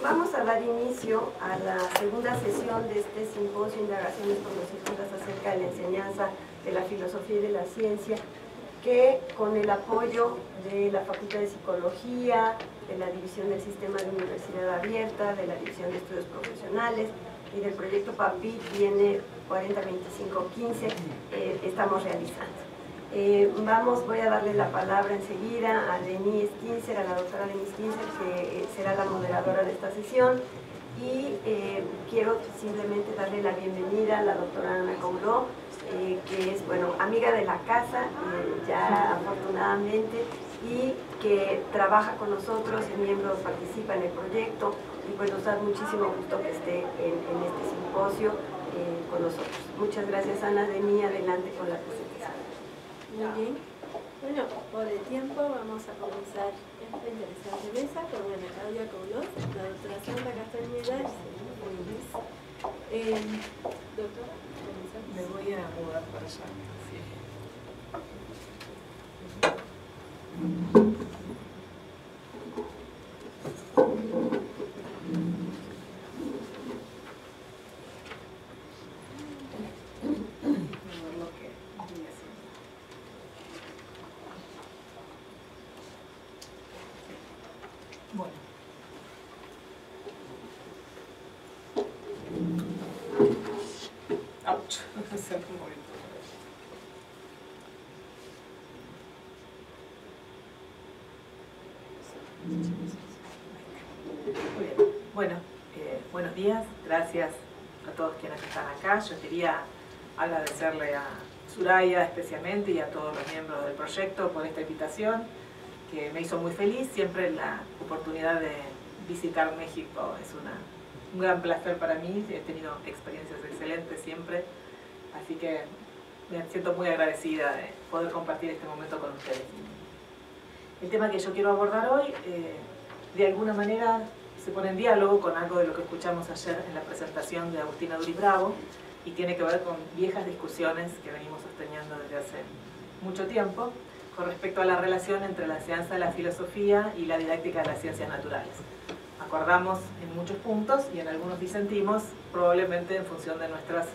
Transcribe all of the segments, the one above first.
Vamos a dar inicio a la segunda sesión de este simposio Indagaciones conocidas acerca de la enseñanza de la filosofía y de la ciencia, que con el apoyo de la Facultad de Psicología, de la División del Sistema de Universidad Abierta, de la División de Estudios Profesionales y del proyecto PAPIT viene 402515, estamos realizando. Voy a darle la palabra enseguida a Denise Kinzer, a la doctora Denise Kinzer, que será la moderadora de esta sesión, y quiero simplemente darle la bienvenida a la doctora Ana Couló, que es, amiga de la casa, ya afortunadamente, y que trabaja con nosotros, es miembro, participa en el proyecto, y pues nos da muchísimo gusto que esté en este simposio con nosotros. Muchas gracias, Ana. Denise, adelante con la presentación. Muy bien. Bueno, por el tiempo vamos a comenzar esta interesante mesa con Claudia Couló, la doctora Sandra Castañeda y Serena Luis. Doctora, comenzamos. Me voy a mudar para allá. Sí. Buenos días, gracias a todos quienes están acá. Yo quería agradecerle a Soraya especialmente y a todos los miembros del proyecto por esta invitación, que me hizo muy feliz. Siempre la oportunidad de visitar México es un gran placer para mí. He tenido experiencias excelentes siempre, así que me siento muy agradecida de poder compartir este momento con ustedes. El tema que yo quiero abordar hoy, de alguna manera, se pone en diálogo con algo de lo que escuchamos ayer en la presentación de Agustina Duri Bravo, y tiene que ver con viejas discusiones que venimos sosteniendo desde hace mucho tiempo con respecto a la relación entre la enseñanza de la filosofía y la didáctica de las ciencias naturales. Acordamos en muchos puntos y en algunos disentimos, probablemente en función de nuestras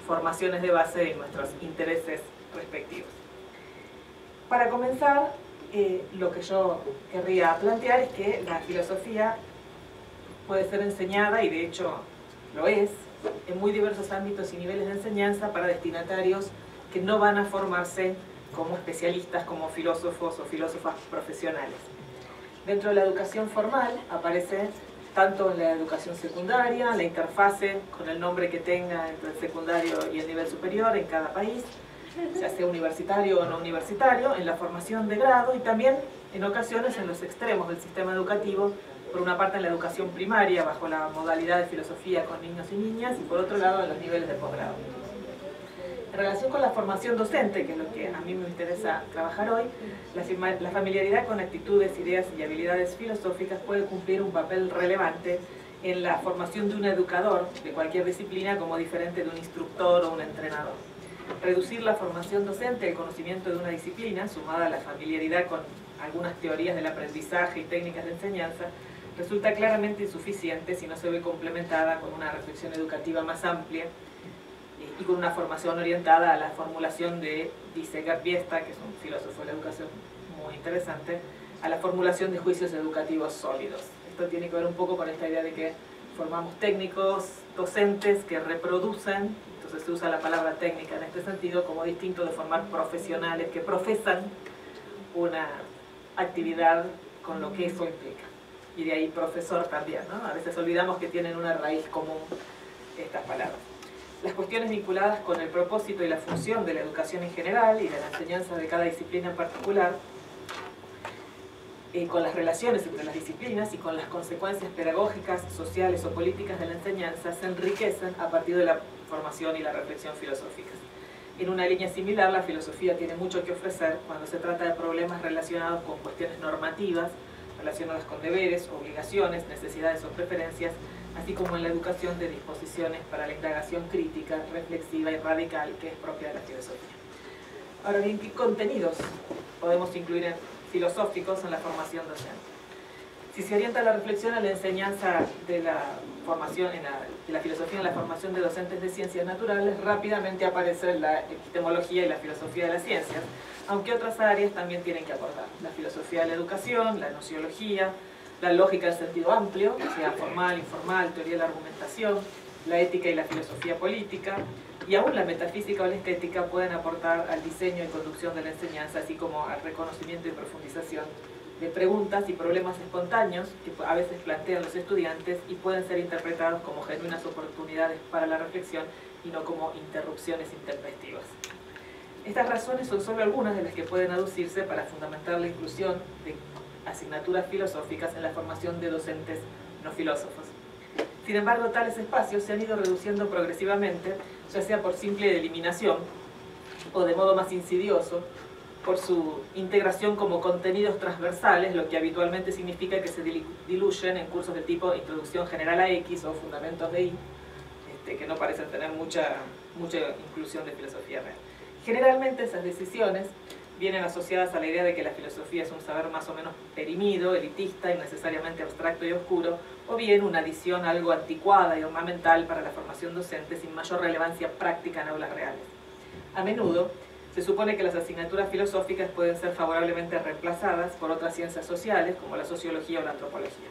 formaciones de base y nuestros intereses respectivos. Para comenzar, lo que yo querría plantear es que la filosofía puede ser enseñada, y de hecho lo es, en muy diversos ámbitos y niveles de enseñanza para destinatarios que no van a formarse como especialistas, como filósofos o filósofas profesionales. Dentro de la educación formal aparece tanto en la educación secundaria, la interfase con el nombre que tenga entre el secundario y el nivel superior en cada país, ya sea universitario o no universitario, en la formación de grado y también en ocasiones en los extremos del sistema educativo, por una parte en la educación primaria bajo la modalidad de filosofía con niños y niñas y por otro lado en los niveles de posgrado. En relación con la formación docente, que es lo que a mí me interesa trabajar hoy, la familiaridad con actitudes, ideas y habilidades filosóficas puede cumplir un papel relevante en la formación de un educador de cualquier disciplina como diferente de un instructor o un entrenador. Reducir la formación docente al conocimiento de una disciplina, sumada a la familiaridad con algunas teorías del aprendizaje y técnicas de enseñanza, resulta claramente insuficiente si no se ve complementada con una reflexión educativa más amplia y con una formación orientada a la formulación de, dice Gerd Biesta, que es un filósofo de la educación muy interesante, a la formulación de juicios educativos sólidos. Esto tiene que ver un poco con esta idea de que formamos técnicos, docentes que reproducen, entonces se usa la palabra técnica en este sentido como distinto de formar profesionales que profesan una actividad con lo que eso implica. Y de ahí profesor también, ¿no? A veces olvidamos que tienen una raíz común estas palabras. Las cuestiones vinculadas con el propósito y la función de la educación en general y de la enseñanza de cada disciplina en particular, con las relaciones entre las disciplinas y con las consecuencias pedagógicas, sociales o políticas de la enseñanza, se enriquecen a partir de la formación y la reflexión filosóficas. En una línea similar, la filosofía tiene mucho que ofrecer cuando se trata de problemas relacionados con cuestiones normativas, relacionadas con deberes, obligaciones, necesidades o preferencias, así como en la educación de disposiciones para la indagación crítica, reflexiva y radical que es propia de la filosofía. Ahora bien, ¿qué contenidos podemos incluir filosóficos en la formación docente? Si se orienta la reflexión a la enseñanza de la formación, de la filosofía en la formación de docentes de ciencias naturales, rápidamente aparece la epistemología y la filosofía de las ciencias, aunque otras áreas también tienen que aportar. La filosofía de la educación, la nociología, la lógica en sentido amplio, sea formal, informal, teoría de la argumentación, la ética y la filosofía política, y aún la metafísica o la estética pueden aportar al diseño y conducción de la enseñanza, así como al reconocimiento y profundización de preguntas y problemas espontáneos que a veces plantean los estudiantes y pueden ser interpretados como genuinas oportunidades para la reflexión y no como interrupciones intempestivas. Estas razones son solo algunas de las que pueden aducirse para fundamentar la inclusión de asignaturas filosóficas en la formación de docentes no filósofos. Sin embargo, tales espacios se han ido reduciendo progresivamente, ya sea por simple eliminación o de modo más insidioso, por su integración como contenidos transversales, lo que habitualmente significa que se diluyen en cursos de tipo Introducción General a X o Fundamentos de Y, que no parecen tener mucha inclusión de filosofía real. Generalmente esas decisiones vienen asociadas a la idea de que la filosofía es un saber más o menos perimido, elitista, innecesariamente abstracto y oscuro, o bien una adición algo anticuada y ornamental para la formación docente sin mayor relevancia práctica en aulas reales. A menudo, se supone que las asignaturas filosóficas pueden ser favorablemente reemplazadas por otras ciencias sociales, como la sociología o la antropología.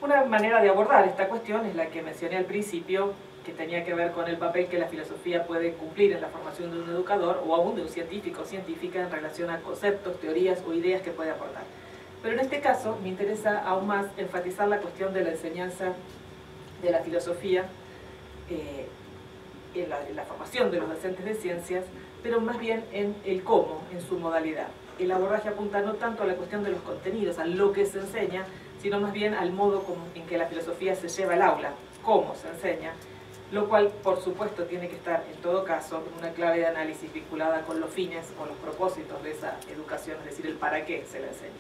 Una manera de abordar esta cuestión es la que mencioné al principio, que tenía que ver con el papel que la filosofía puede cumplir en la formación de un educador o aún de un científico o científica en relación a conceptos, teorías o ideas que puede aportar. Pero en este caso me interesa aún más enfatizar la cuestión de la enseñanza de la filosofía en la formación de los docentes de ciencias, pero más bien en el cómo, en su modalidad. El abordaje apunta no tanto a la cuestión de los contenidos, a lo que se enseña, sino más bien al modo en que la filosofía se lleva al aula, cómo se enseña, lo cual, por supuesto, tiene que estar, en todo caso, en una clave de análisis vinculada con los fines o los propósitos de esa educación, es decir, el para qué se la enseña.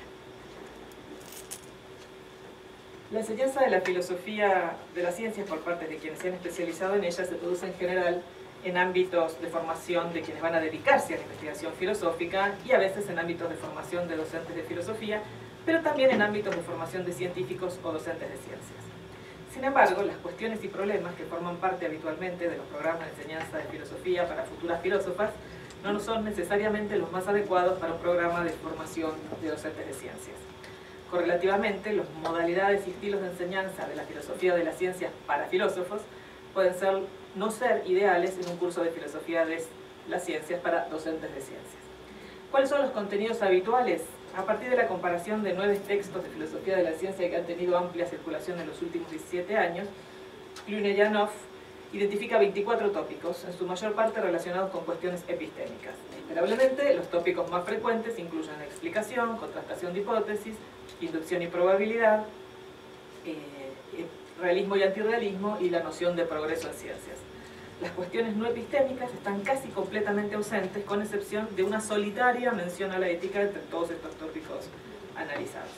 La enseñanza de la filosofía de las ciencias por parte de quienes se han especializado en ella se produce en general en ámbitos de formación de quienes van a dedicarse a la investigación filosófica y a veces en ámbitos de formación de docentes de filosofía, pero también en ámbitos de formación de científicos o docentes de ciencias. Sin embargo, las cuestiones y problemas que forman parte habitualmente de los programas de enseñanza de filosofía para futuras filósofas no son necesariamente los más adecuados para un programa de formación de docentes de ciencias. Correlativamente, las modalidades y estilos de enseñanza de la filosofía de las ciencias para filósofos pueden no ser ideales en un curso de filosofía de las ciencias para docentes de ciencias. ¿Cuáles son los contenidos habituales? A partir de la comparación de 9 textos de filosofía de la ciencia que han tenido amplia circulación en los últimos 17 años, Lyuneyanov identifica 24 tópicos, en su mayor parte relacionados con cuestiones epistémicas. Esperablemente, los tópicos más frecuentes incluyen explicación, contrastación de hipótesis, inducción y probabilidad, realismo y antirrealismo y la noción de progreso en ciencias. Las cuestiones no epistémicas están casi completamente ausentes, con excepción de una solitaria mención a la ética entre todos estos tópicos analizados.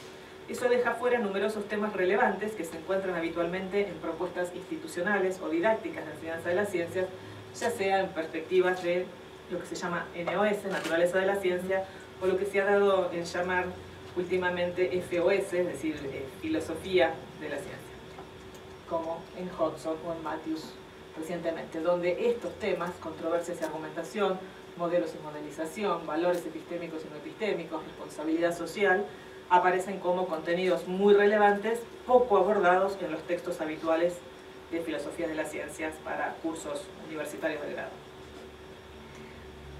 Eso deja fuera numerosos temas relevantes que se encuentran habitualmente en propuestas institucionales o didácticas de enseñanza de las ciencias, ya sea en perspectivas de lo que se llama NOS, Naturaleza de la Ciencia, o lo que se ha dado en llamar últimamente FOS, es decir, Filosofía de la Ciencia, como en Hodgson o en Matthews recientemente, donde estos temas, controversias y argumentación, modelos y modelización, valores epistémicos y no epistémicos, responsabilidad social, aparecen como contenidos muy relevantes, poco abordados en los textos habituales de filosofía de las ciencias para cursos universitarios de grado.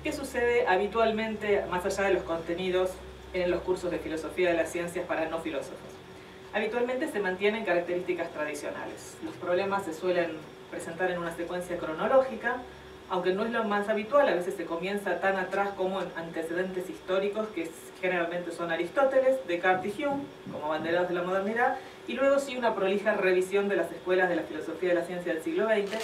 ¿Qué sucede habitualmente, más allá de los contenidos, en los cursos de filosofía de las ciencias para no filósofos? Habitualmente se mantienen características tradicionales. Los problemas se suelen presentar en una secuencia cronológica, aunque no es lo más habitual, a veces se comienza tan atrás como en antecedentes históricos, que generalmente son Aristóteles, Descartes y Hume, como banderados de la modernidad, y luego sí una prolija revisión de las escuelas de la filosofía de la ciencia del siglo XX,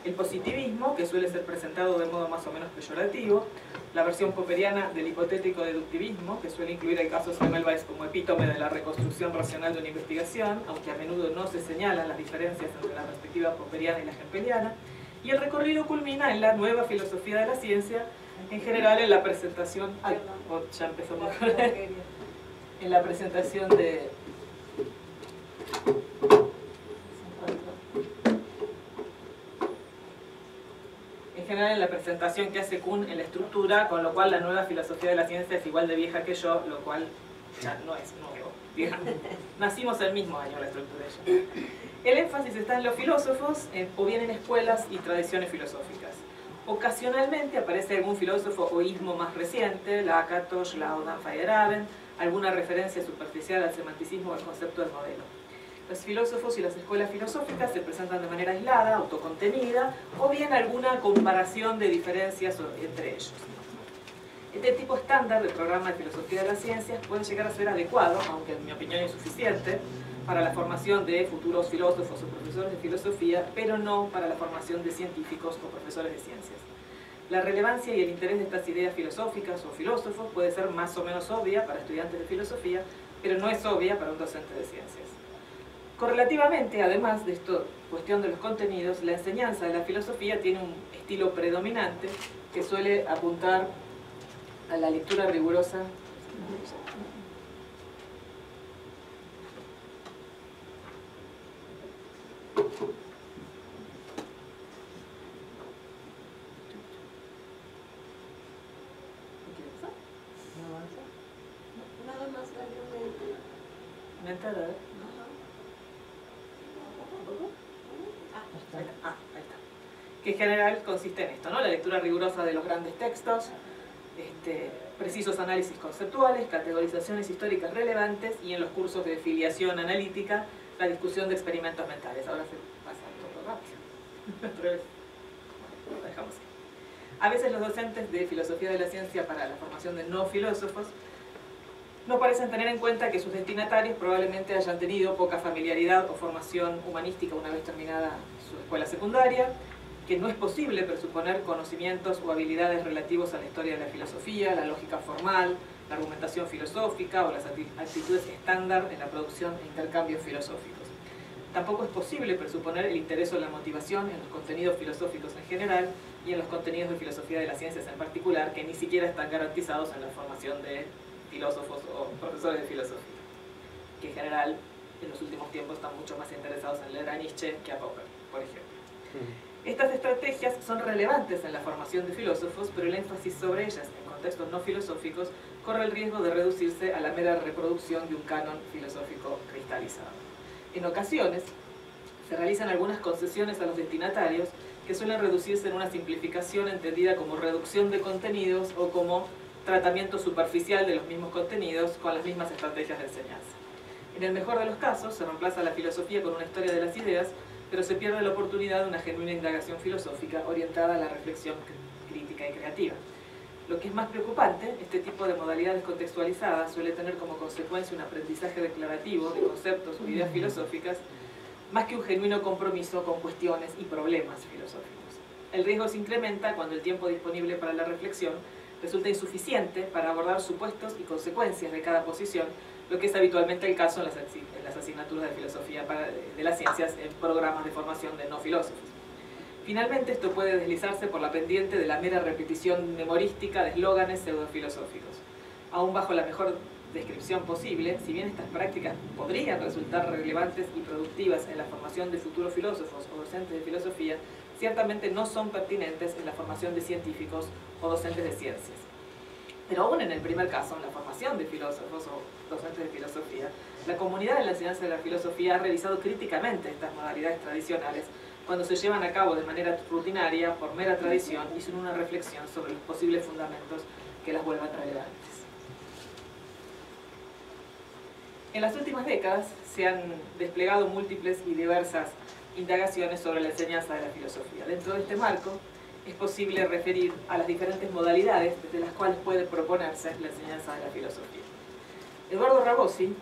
el positivismo, que suele ser presentado de modo más o menos peyorativo, la versión popperiana del hipotético deductivismo, que suele incluir el caso Semmelweis como epítome de la reconstrucción racional de una investigación, aunque a menudo no se señalan las diferencias entre la perspectiva popperiana y la hempeliana, y el recorrido culmina en la nueva filosofía de la ciencia, en general en la presentación... ya empezamos en la presentación de general en la presentación que hace Kuhn en la estructura, con lo cual la nueva filosofía de la ciencia es igual de vieja que yo, lo cual ya no es nuevo, digamos. Nacimos el mismo año la estructura ya. El énfasis está en los filósofos, o bien en escuelas y tradiciones filosóficas. Ocasionalmente aparece algún filósofo o ismo más reciente, Lakatos, Laudan, Feyerabend, alguna referencia superficial al semanticismo o al concepto del modelo. Los filósofos y las escuelas filosóficas se presentan de manera aislada, autocontenida, o bien alguna comparación de diferencias entre ellos. Este tipo estándar de programa de filosofía de las ciencias puede llegar a ser adecuado, aunque en mi opinión insuficiente, para la formación de futuros filósofos o profesores de filosofía, pero no para la formación de científicos o profesores de ciencias. La relevancia y el interés de estas ideas filosóficas o filósofos puede ser más o menos obvia para estudiantes de filosofía, pero no es obvia para un docente de ciencias. Correlativamente, además de esto, cuestión de los contenidos, la enseñanza de la filosofía tiene un estilo predominante que suele apuntar a la lectura rigurosa. Nada más ¿Me entra? Ahí está. Que en general consiste en esto, ¿no? La lectura rigurosa de los grandes textos, precisos análisis conceptuales, categorizaciones históricas relevantes y en los cursos de filiación analítica, la discusión de experimentos mentales. Ahora se pasa todo rápido. Lo dejamos ahí. A veces los docentes de filosofía de la ciencia para la formación de no filósofos no parecen tener en cuenta que sus destinatarios probablemente hayan tenido poca familiaridad o formación humanística una vez terminada su escuela secundaria, que no es posible presuponer conocimientos o habilidades relativos a la historia de la filosofía, la lógica formal, la argumentación filosófica o las actitudes estándar en la producción e intercambios filosóficos. Tampoco es posible presuponer el interés o la motivación en los contenidos filosóficos en general y en los contenidos de filosofía de las ciencias en particular, que ni siquiera están garantizados en la formación de filósofos o profesores de filosofía, que en general en los últimos tiempos están mucho más interesados en leer a Nietzsche que a Popper, por ejemplo. Estas estrategias son relevantes en la formación de filósofos, pero el énfasis sobre ellas en contextos no filosóficos corre el riesgo de reducirse a la mera reproducción de un canon filosófico cristalizado. En ocasiones se realizan algunas concesiones a los destinatarios que suelen reducirse en una simplificación entendida como reducción de contenidos o como tratamiento superficial de los mismos contenidos con las mismas estrategias de enseñanza. En el mejor de los casos, se reemplaza la filosofía con una historia de las ideas, pero se pierde la oportunidad de una genuina indagación filosófica orientada a la reflexión crítica y creativa. Lo que es más preocupante, este tipo de modalidades contextualizadas suele tener como consecuencia un aprendizaje declarativo de conceptos o ideas filosóficas, más que un genuino compromiso con cuestiones y problemas filosóficos. El riesgo se incrementa cuando el tiempo disponible para la reflexión resulta insuficiente para abordar supuestos y consecuencias de cada posición, lo que es habitualmente el caso en las asignaturas de filosofía de las ciencias en programas de formación de no filósofos. Finalmente, esto puede deslizarse por la pendiente de la mera repetición memorística de eslóganes pseudofilosóficos. Aún bajo la mejor descripción posible, si bien estas prácticas podrían resultar relevantes y productivas en la formación de futuros filósofos o docentes de filosofía, ciertamente no son pertinentes en la formación de científicos o docentes de ciencias. Pero aún en el primer caso, en la formación de filósofos o docentes de filosofía, la comunidad de la enseñanza de la filosofía ha revisado críticamente estas modalidades tradicionales cuando se llevan a cabo de manera rutinaria, por mera tradición y sin una reflexión sobre los posibles fundamentos que las vuelvan relevantes. En las últimas décadas se han desplegado múltiples y diversas indagaciones sobre la enseñanza de la filosofía. Dentro de este marco, es posible referir a las diferentes modalidades desde las cuales puede proponerse la enseñanza de la filosofía. Eduardo Rabosi,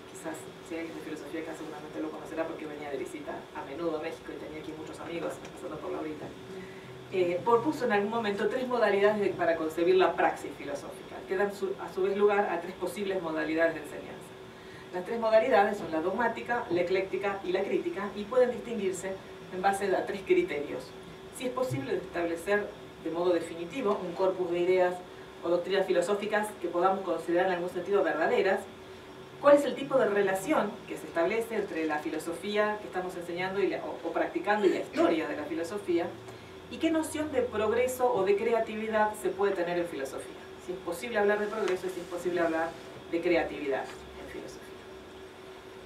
quizás si hay alguien de filosofía acá seguramente lo conocerá porque venía de visita a menudo a México y tenía aquí muchos amigos, empezando por Laurita, propuso en algún momento 3 modalidades para concebir la praxis filosófica, que dan a su vez lugar a 3 posibles modalidades de enseñanza. Las 3 modalidades son la dogmática, la ecléctica y la crítica, y pueden distinguirse en base a 3 criterios. Si es posible establecer de modo definitivo un corpus de ideas o doctrinas filosóficas que podamos considerar en algún sentido verdaderas, cuál es el tipo de relación que se establece entre la filosofía que estamos enseñando o practicando y la historia de la filosofía, y qué noción de progreso o de creatividad se puede tener en filosofía. Si es posible hablar de progreso y si es posible hablar de creatividad en filosofía.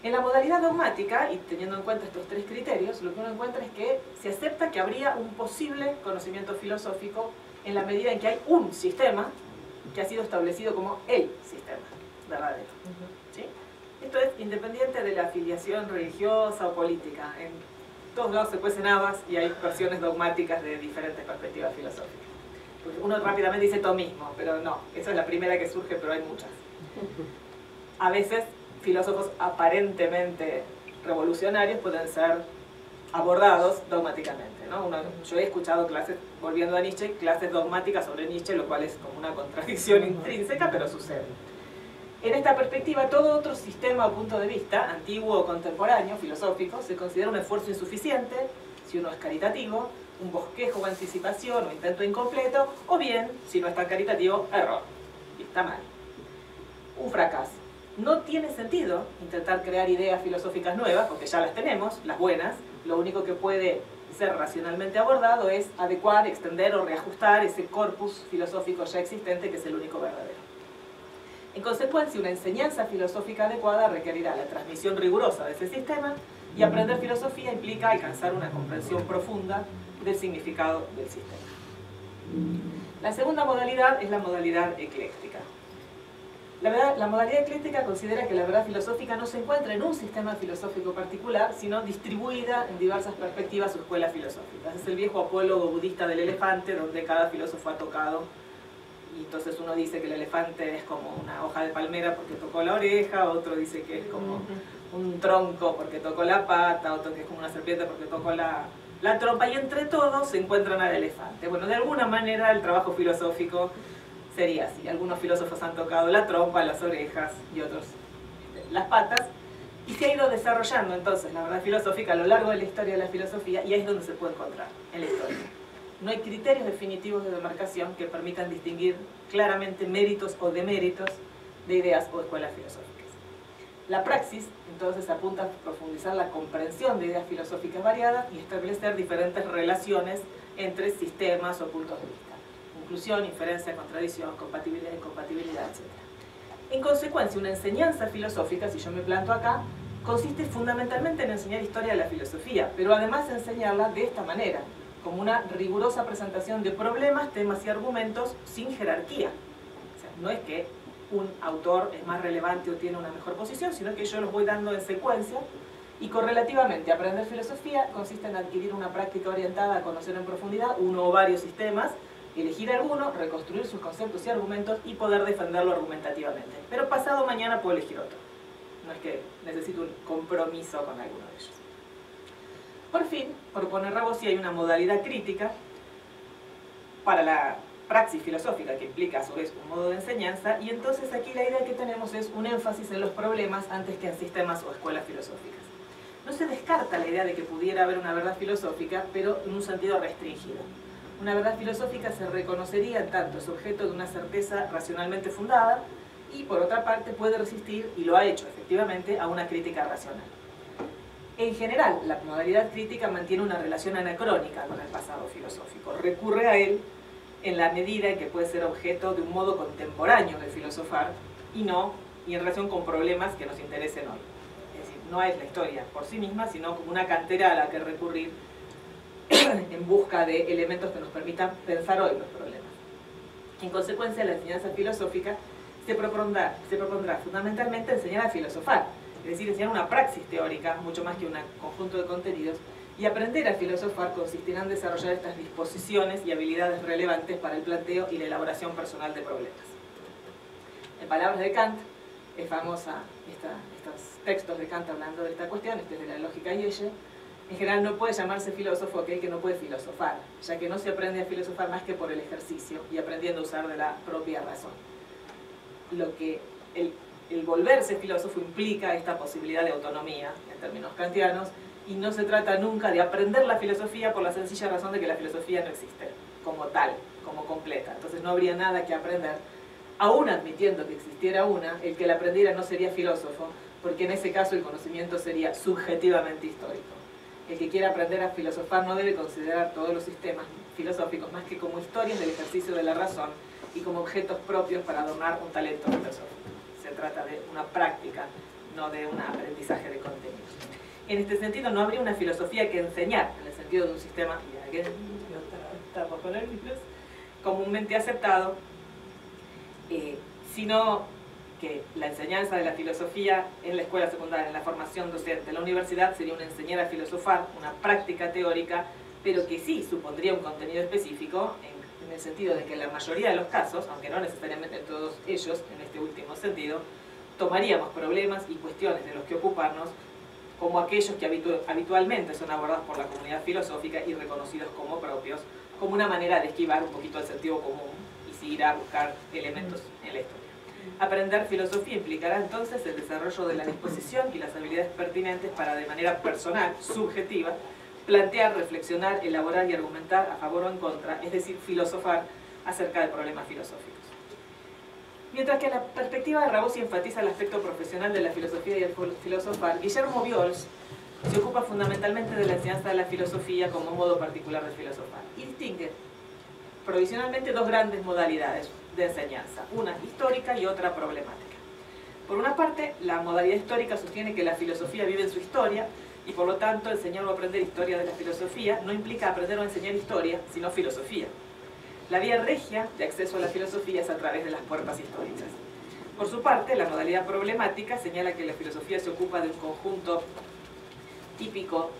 En la modalidad dogmática, y teniendo en cuenta estos tres criterios, lo que uno encuentra es que se acepta que habría un posible conocimiento filosófico en la medida en que hay un sistema que ha sido establecido como el sistema verdadero. ¿Sí? Esto es independiente de la afiliación religiosa o política. En todos lados se cuecen habas y hay versiones dogmáticas de diferentes perspectivas filosóficas. Pues uno rápidamente dice tomismo, pero no, esa es la primera que surge, pero hay muchas. A veces filósofos aparentemente revolucionarios pueden ser abordados dogmáticamente, ¿no? Yo he escuchado clases, volviendo a Nietzsche, clases dogmáticas sobre Nietzsche, lo cual es como una contradicción intrínseca, pero sucede. En esta perspectiva, todo otro sistema o punto de vista, antiguo o contemporáneo, filosófico, se considera un esfuerzo insuficiente, si uno es caritativo, un bosquejo o anticipación o intento incompleto, o bien, si no es tan caritativo, error. Y está mal. Un fracaso. No tiene sentido intentar crear ideas filosóficas nuevas, porque ya las tenemos, las buenas. Lo único que puede ser racionalmente abordado es adecuar, extender o reajustar ese corpus filosófico ya existente, que es el único verdadero. En consecuencia, una enseñanza filosófica adecuada requerirá la transmisión rigurosa de ese sistema, y aprender filosofía implica alcanzar una comprensión profunda del significado del sistema. La segunda modalidad es la modalidad ecléctica. La modalidad ecléctica considera que la verdad filosófica no se encuentra en un sistema filosófico particular, sino distribuida en diversas perspectivas o escuelas filosóficas. Es el viejo apólogo budista del elefante, donde cada filósofo ha tocado, y entonces uno dice que el elefante es como una hoja de palmera porque tocó la oreja, otro dice que es como un tronco porque tocó la pata, otro que es como una serpiente porque tocó la trompa, y entre todos se encuentran al elefante. Bueno, de alguna manera el trabajo filosófico sería así. Algunos filósofos han tocado la trompa, las orejas y otros las patas, y se ha ido desarrollando entonces la verdad filosófica a lo largo de la historia de la filosofía, y ahí es donde se puede encontrar, en la historia. No hay criterios definitivos de demarcación que permitan distinguir claramente méritos o deméritos de ideas o escuelas filosóficas. La praxis entonces apunta a profundizar la comprensión de ideas filosóficas variadas y establecer diferentes relaciones entre sistemas o puntos de vista. Inclusión, inferencia, contradicción, compatibilidad, incompatibilidad, etc. En consecuencia, una enseñanza filosófica, si yo me planto acá, consiste fundamentalmente en enseñar historia de la filosofía, pero además enseñarla de esta manera, como una rigurosa presentación de problemas, temas y argumentos sin jerarquía. O sea, no es que un autor es más relevante o tiene una mejor posición, sino que yo los voy dando en secuencia, y correlativamente aprender filosofía consiste en adquirir una práctica orientada a conocer en profundidad uno o varios sistemas, elegir alguno, reconstruir sus conceptos y argumentos y poder defenderlo argumentativamente. Pero pasado mañana puedo elegir otro. No es que necesito un compromiso con alguno de ellos. Por fin, propone Rabosi, hay una modalidad crítica para la praxis filosófica que implica a su vez un modo de enseñanza, y entonces aquí la idea que tenemos es un énfasis en los problemas antes que en sistemas o escuelas filosóficas. No se descarta la idea de que pudiera haber una verdad filosófica, pero en un sentido restringido. Una verdad filosófica se reconocería en tanto es objeto de una certeza racionalmente fundada, y por otra parte puede resistir, y lo ha hecho efectivamente, a una crítica racional. En general, la modalidad crítica mantiene una relación anacrónica con el pasado filosófico. Recurre a él en la medida en que puede ser objeto de un modo contemporáneo de filosofar y en relación con problemas que nos interesen hoy. Es decir, no es la historia por sí misma, sino como una cantera a la que recurrir en busca de elementos que nos permitan pensar hoy los problemas. En consecuencia, la enseñanza filosófica se propondrá fundamentalmente enseñar a filosofar, es decir, enseñar una praxis teórica, mucho más que un conjunto de contenidos, y aprender a filosofar consistirá en desarrollar estas disposiciones y habilidades relevantes para el planteo y la elaboración personal de problemas. En palabras de Kant, es famosa estos textos de Kant hablando de esta cuestión, este es de la lógica Yeye. En general no puede llamarse filósofo aquel que no puede filosofar, ya que no se aprende a filosofar más que por el ejercicio y aprendiendo a usar de la propia razón. Lo que el volverse filósofo implica esta posibilidad de autonomía, en términos kantianos, y no se trata nunca de aprender la filosofía por la sencilla razón de que la filosofía no existe como tal, como completa. Entonces no habría nada que aprender, aún admitiendo que existiera una, el que la aprendiera no sería filósofo, porque en ese caso el conocimiento sería subjetivamente histórico. El que quiera aprender a filosofar no debe considerar todos los sistemas filosóficos más que como historias del ejercicio de la razón y como objetos propios para adornar un talento filosófico. Se trata de una práctica, no de un aprendizaje de contenidos. En este sentido, no habría una filosofía que enseñar, en el sentido de un sistema comúnmente aceptado, sino que la enseñanza de la filosofía en la escuela secundaria, en la formación docente, en la universidad, sería una enseñar a filosofar, una práctica teórica, pero que sí supondría un contenido específico, en el sentido de que en la mayoría de los casos, aunque no necesariamente en todos ellos, en este último sentido, tomaríamos problemas y cuestiones de los que ocuparnos como aquellos que habitualmente son abordados por la comunidad filosófica y reconocidos como propios, como una manera de esquivar un poquito el sentido común y seguir a buscar elementos en la historia. Aprender filosofía implicará entonces el desarrollo de la disposición y las habilidades pertinentes para, de manera personal, subjetiva, plantear, reflexionar, elaborar y argumentar a favor o en contra, es decir, filosofar acerca de problemas filosóficos. Mientras que la perspectiva de Rabosi enfatiza el aspecto profesional de la filosofía y el filosofar, Guillermo Viols se ocupa fundamentalmente de la enseñanza de la filosofía como modo particular de filosofar y distingue provisionalmente dos grandes modalidades de enseñanza, una histórica y otra problemática. Por una parte, la modalidad histórica sostiene que la filosofía vive en su historia y por lo tanto enseñar o aprender historia de la filosofía no implica aprender o enseñar historia, sino filosofía. La vía regia de acceso a la filosofía es a través de las puertas históricas. Por su parte, la modalidad problemática señala que la filosofía se ocupa de un conjunto típico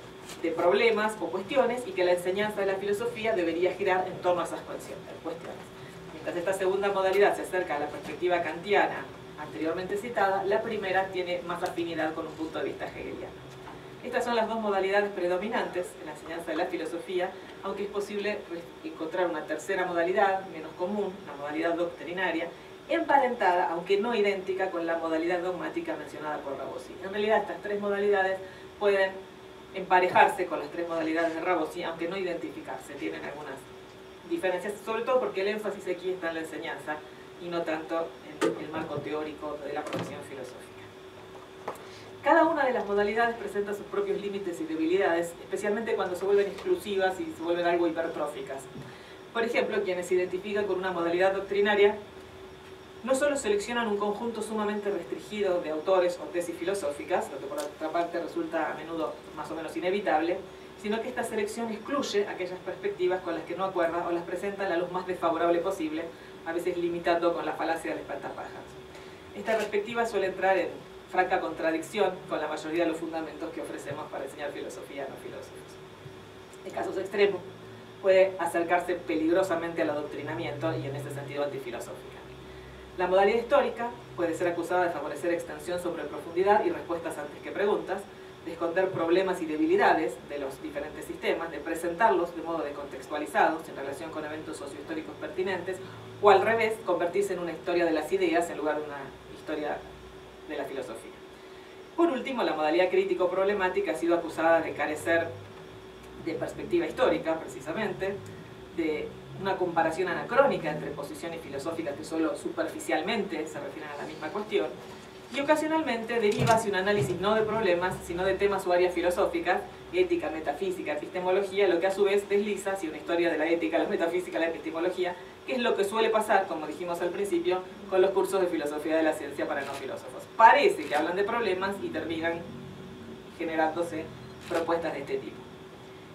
de problemas o cuestiones y que la enseñanza de la filosofía debería girar en torno a esas cuestiones. Mientras esta segunda modalidad se acerca a la perspectiva kantiana anteriormente citada, la primera tiene más afinidad con un punto de vista hegeliano. Estas son las dos modalidades predominantes en la enseñanza de la filosofía, aunque es posible encontrar una tercera modalidad, menos común, la modalidad doctrinaria, emparentada, aunque no idéntica, con la modalidad dogmática mencionada por Rabosi. En realidad, estas tres modalidades pueden emparejarse con las tres modalidades de Rabosi, aunque no identificarse, tienen algunas diferencias, sobre todo porque el énfasis aquí está en la enseñanza y no tanto en el marco teórico de la profesión filosófica. Cada una de las modalidades presenta sus propios límites y debilidades, especialmente cuando se vuelven exclusivas y se vuelven algo hipertróficas. Por ejemplo, quienes se identifican con una modalidad doctrinaria no solo seleccionan un conjunto sumamente restringido de autores o tesis filosóficas, lo que por otra parte resulta a menudo más o menos inevitable, sino que esta selección excluye aquellas perspectivas con las que no acuerda o las presenta a la luz más desfavorable posible, a veces limitando con la falacia del espantapájaros. Esta perspectiva suele entrar en franca contradicción con la mayoría de los fundamentos que ofrecemos para enseñar filosofía a no filósofos. En casos extremos, puede acercarse peligrosamente al adoctrinamiento y en ese sentido antifilosófica. La modalidad histórica puede ser acusada de favorecer extensión sobre profundidad y respuestas antes que preguntas, de esconder problemas y debilidades de los diferentes sistemas, de presentarlos de modo descontextualizados en relación con eventos sociohistóricos pertinentes, o al revés, convertirse en una historia de las ideas en lugar de una historia de la filosofía. Por último, la modalidad crítico-problemática ha sido acusada de carecer de perspectiva histórica, precisamente, de una comparación anacrónica entre posiciones filosóficas que solo superficialmente se refieren a la misma cuestión, y ocasionalmente deriva hacia un análisis no de problemas, sino de temas o áreas filosóficas, ética, metafísica, epistemología, lo que a su vez desliza hacia una historia de la ética, la metafísica, la epistemología, que es lo que suele pasar, como dijimos al principio, con los cursos de filosofía de la ciencia para no filósofos. Parece que hablan de problemas y terminan generándose propuestas de este tipo.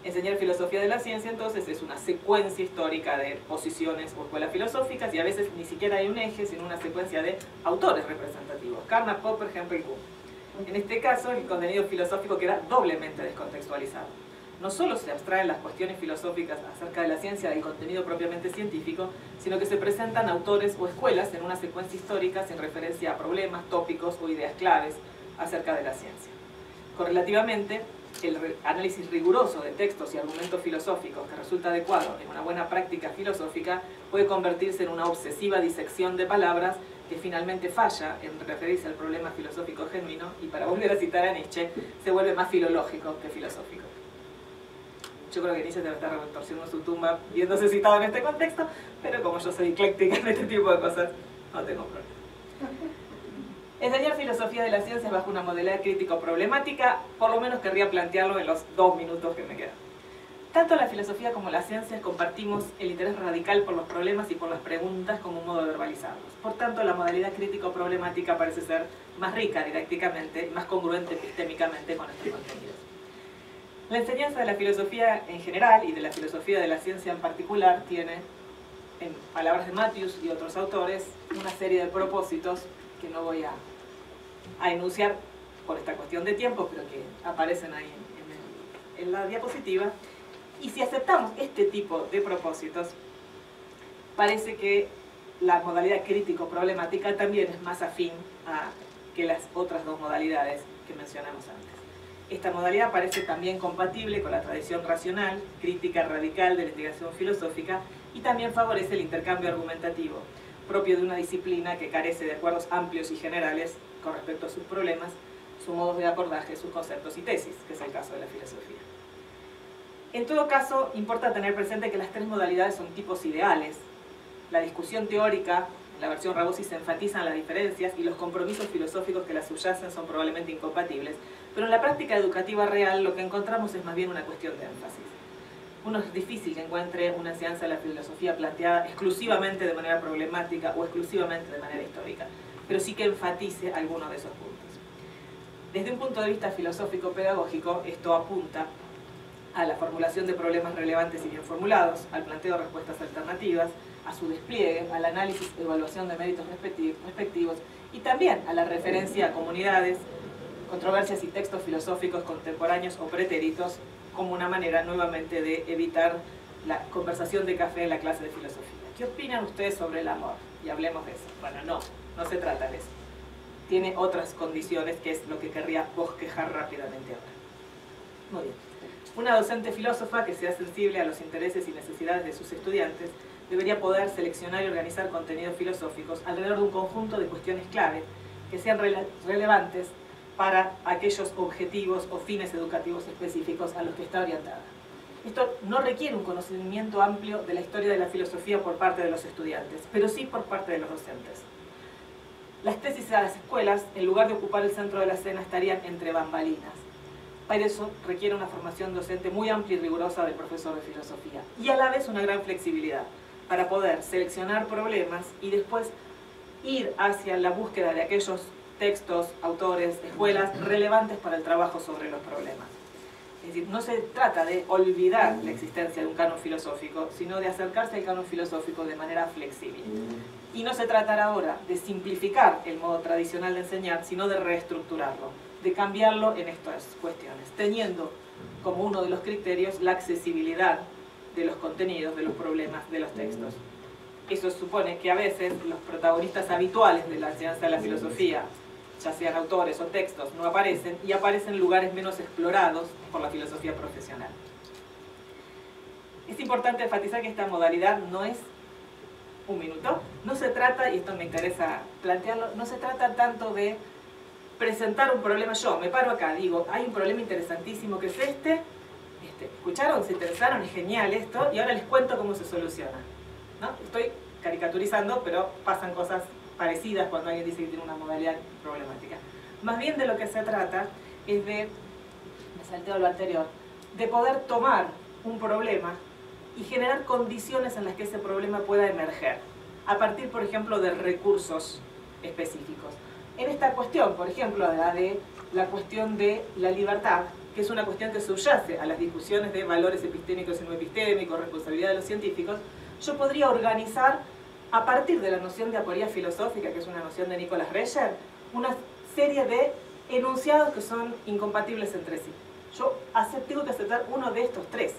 Enseñar filosofía de la ciencia, entonces, es una secuencia histórica de posiciones o escuelas filosóficas y a veces ni siquiera hay un eje, sino una secuencia de autores representativos. Karl Popper, Henry Kuhn. En este caso, el contenido filosófico queda doblemente descontextualizado. No solo se abstraen las cuestiones filosóficas acerca de la ciencia del contenido propiamente científico, sino que se presentan autores o escuelas en una secuencia histórica sin referencia a problemas, tópicos o ideas claves acerca de la ciencia. Correlativamente, el análisis riguroso de textos y argumentos filosóficos que resulta adecuado en una buena práctica filosófica puede convertirse en una obsesiva disección de palabras que finalmente falla en referirse al problema filosófico genuino y, para volver a citar a Nietzsche, se vuelve más filológico que filosófico. Yo creo que Nietzsche debe estar retorciendo su tumba viéndose citado en este contexto, pero como yo soy ecléctica en este tipo de cosas, no tengo problema. Enseñar filosofía de las ciencias bajo una modalidad crítico-problemática, por lo menos querría plantearlo en los 2 minutos que me quedan. Tanto la filosofía como las ciencias compartimos el interés radical por los problemas y por las preguntas como un modo de verbalizarlos. Por tanto, la modalidad crítico-problemática parece ser más rica didácticamente, más congruente epistémicamente con estos contenidos. La enseñanza de la filosofía en general y de la filosofía de la ciencia en particular tiene, en palabras de Matthews y otros autores, una serie de propósitos que no voy a enunciar por esta cuestión de tiempo, pero que aparecen ahí en la diapositiva. Y si aceptamos este tipo de propósitos, parece que la modalidad crítico-problemática también es más afín que las otras 2 modalidades que mencionamos antes. Esta modalidad parece también compatible con la tradición racional, crítica radical de la investigación filosófica, y también favorece el intercambio argumentativo, propio de una disciplina que carece de acuerdos amplios y generales con respecto a sus problemas, sus modos de abordaje, sus conceptos y tesis, que es el caso de la filosofía. En todo caso, importa tener presente que las 3 modalidades son tipos ideales. La discusión teórica, en la versión Rabusi, se enfatizan las diferencias y los compromisos filosóficos que las subyacen son probablemente incompatibles, pero en la práctica educativa real lo que encontramos es más bien una cuestión de énfasis. Uno es difícil que encuentre una enseñanza de la filosofía planteada exclusivamente de manera problemática o exclusivamente de manera histórica, pero sí que enfatice alguno de esos puntos. Desde un punto de vista filosófico-pedagógico, esto apunta a la formulación de problemas relevantes y bien formulados, al planteo de respuestas alternativas, a su despliegue, al análisis y evaluación de méritos respectivos y también a la referencia a comunidades, controversias y textos filosóficos contemporáneos o pretéritos como una manera nuevamente de evitar la conversación de café en la clase de filosofía. ¿Qué opinan ustedes sobre el amor? Y hablemos de eso. Bueno, no se trata de eso. Tiene otras condiciones, que es lo que querría bosquejar rápidamente ahora. Muy bien. Una docente filósofa que sea sensible a los intereses y necesidades de sus estudiantes debería poder seleccionar y organizar contenidos filosóficos alrededor de un conjunto de cuestiones clave que sean relevantes para aquellos objetivos o fines educativos específicos a los que está orientada. Esto no requiere un conocimiento amplio de la historia de la filosofía por parte de los estudiantes, pero sí por parte de los docentes. Las tesis a las escuelas, en lugar de ocupar el centro de la escena, estarían entre bambalinas. Para eso requiere una formación docente muy amplia y rigurosa del profesor de filosofía, y a la vez una gran flexibilidad para poder seleccionar problemas y después ir hacia la búsqueda de aquellos textos, autores, escuelas relevantes para el trabajo sobre los problemas. Es decir, no se trata de olvidar la existencia de un canon filosófico, sino de acercarse al canon filosófico de manera flexible. Y no se tratará ahora de simplificar el modo tradicional de enseñar, sino de reestructurarlo, de cambiarlo en estas cuestiones, teniendo como uno de los criterios la accesibilidad de los contenidos, de los problemas, de los textos. Eso supone que a veces los protagonistas habituales de la enseñanza de la filosofía, ya sean autores o textos, no aparecen y aparecen en lugares menos explorados por la filosofía profesional. Es importante enfatizar que esta modalidad no es un minuto, no se trata, y esto me interesa plantearlo, no se trata tanto de presentar un problema. Yo me paro acá, digo, hay un problema interesantísimo que es ¿escucharon? ¿Se interesaron? Es genial esto, y ahora les cuento cómo se soluciona, ¿no? Estoy caricaturizando, pero pasan cosas parecidas cuando alguien dice que tiene una modalidad problemática. Más bien de lo que se trata es de, me salteo lo anterior, de poder tomar un problema y generar condiciones en las que ese problema pueda emerger, a partir, por ejemplo, de recursos específicos. En esta cuestión, por ejemplo, la cuestión de la libertad, que es una cuestión que subyace a las discusiones de valores epistémicos y no epistémicos, responsabilidad de los científicos, yo podría organizar, a partir de la noción de aporía filosófica, que es una noción de Nicholas Rescher, una serie de enunciados que son incompatibles entre sí. Yo tengo que aceptar uno de estos 3.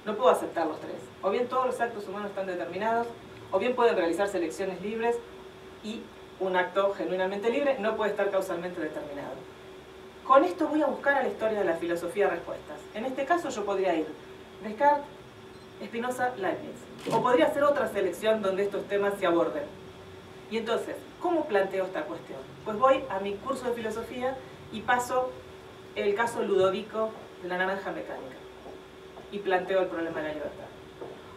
No puedo aceptar los 3. O bien todos los actos humanos están determinados, o bien pueden realizarse elecciones libres, y un acto genuinamente libre no puede estar causalmente determinado. Con esto voy a buscar a la historia de la filosofía respuestas. En este caso yo podría ir Descartes, Spinoza, Leibniz. O podría hacer otra selección donde estos temas se aborden. Y entonces, ¿cómo planteo esta cuestión? Pues voy a mi curso de filosofía y paso el caso Ludovico de la naranja mecánica. Y planteo el problema de la libertad.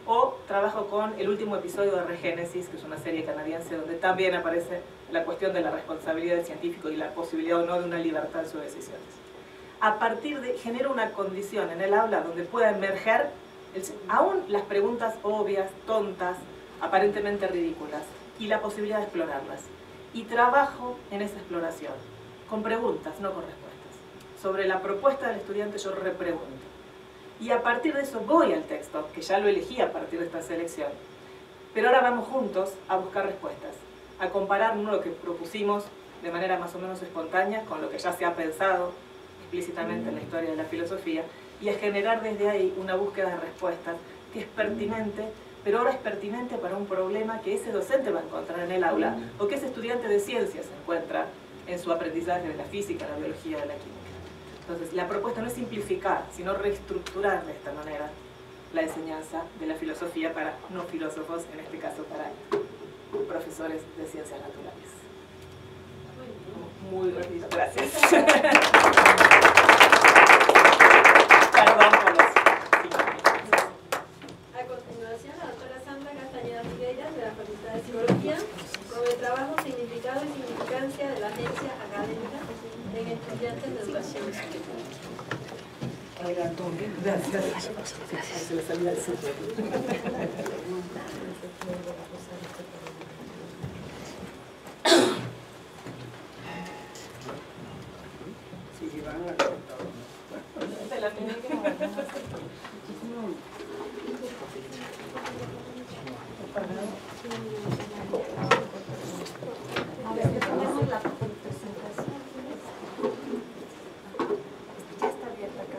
O trabajo con el último episodio de Regénesis, que es una serie canadiense donde también aparece la cuestión de la responsabilidad del científico y la posibilidad o no de una libertad en sus decisiones. A partir de, genera una condición en el aula donde pueda emerger aún las preguntas obvias, tontas, aparentemente ridículas, y la posibilidad de explorarlas. Y trabajo en esa exploración, con preguntas, no con respuestas. Sobre la propuesta del estudiante yo repregunto. Y a partir de eso voy al texto, que ya lo elegí a partir de esta selección. Pero ahora vamos juntos a buscar respuestas, a comparar lo que propusimos de manera más o menos espontánea con lo que ya se ha pensado explícitamente en la historia de la filosofía, y a generar desde ahí una búsqueda de respuestas que es pertinente, pero ahora es pertinente para un problema que ese docente va a encontrar en el aula o que ese estudiante de ciencias encuentra en su aprendizaje de la física, la biología, de la química. Entonces, la propuesta no es simplificar, sino reestructurar de esta manera la enseñanza de la filosofía para no filósofos, en este caso para profesores de ciencias naturales. Muy rápido, gracias. Perdón por los... A continuación, la doctora Sandra Castañeda Figueiras, de la Facultad de Psicología, con el trabajo Significado y Significancia de la Agencia Académica en Estudiantes de Educación Superior. Gracias. Se les olvida el súper. Sí, van a la computadora. A ver, tenemos la presentación. Ya está abierta acá.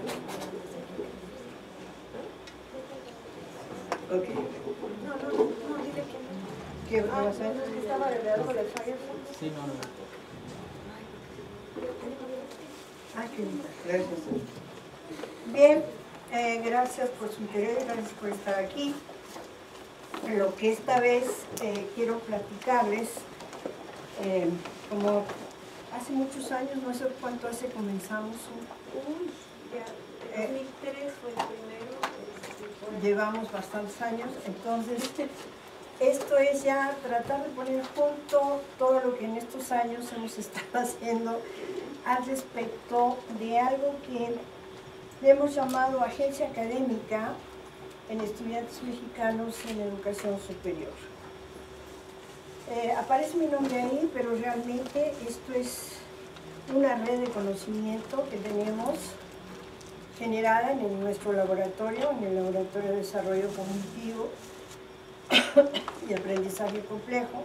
Ok. No, dile que no. ¿Qué va a hacer? Estaba algo de Firefox. Sí, no. Ah, qué linda. Gracias. Bien, gracias por su interés, gracias por estar aquí. Lo que esta vez quiero platicarles, como hace muchos años, no sé cuánto hace comenzamos. Uy, ya, 2003 fue el primero. Llevamos bastantes años, entonces esto es ya tratar de poner junto todo lo que en estos años hemos estado haciendo al respecto de algo que le hemos llamado Agencia Académica en Estudiantes Mexicanos en Educación Superior. Aparece mi nombre ahí, pero realmente esto es una red de conocimiento que tenemos generada en nuestro laboratorio, en el Laboratorio de Desarrollo Cognitivo y Aprendizaje Complejo.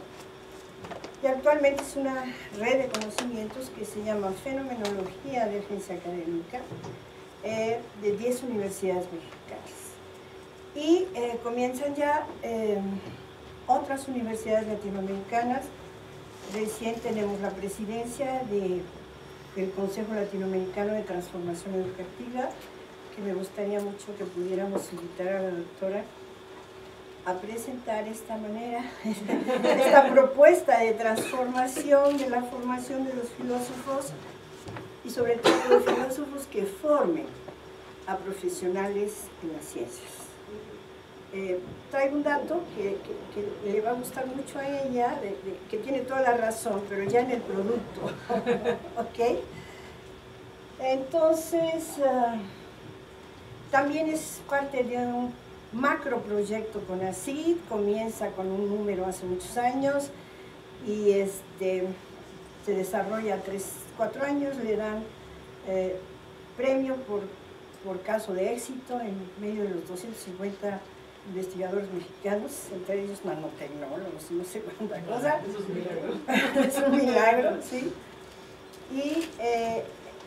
Y actualmente es una red de conocimientos que se llama Fenomenología de Agencia Académica de 10 universidades mexicanas. Y comienzan ya otras universidades latinoamericanas. Recién tenemos la presidencia del Consejo Latinoamericano de Transformación Educativa, que me gustaría mucho que pudiéramos invitar a la doctora a presentar esta manera, esta propuesta de transformación de la formación de los filósofos y sobre todo de filósofos que formen a profesionales en las ciencias. Traigo un dato que le va a gustar mucho a ella, que tiene toda la razón, pero ya en el producto. ¿Ok? Entonces, también es parte de un macroproyecto con CONACYT, comienza con un número hace muchos años y se desarrolla 3-4 años, le dan premio por caso de éxito en medio de los 250 investigadores mexicanos, entre ellos nanotecnólogos y no sé cuánta cosa. Es un milagro, sí. Y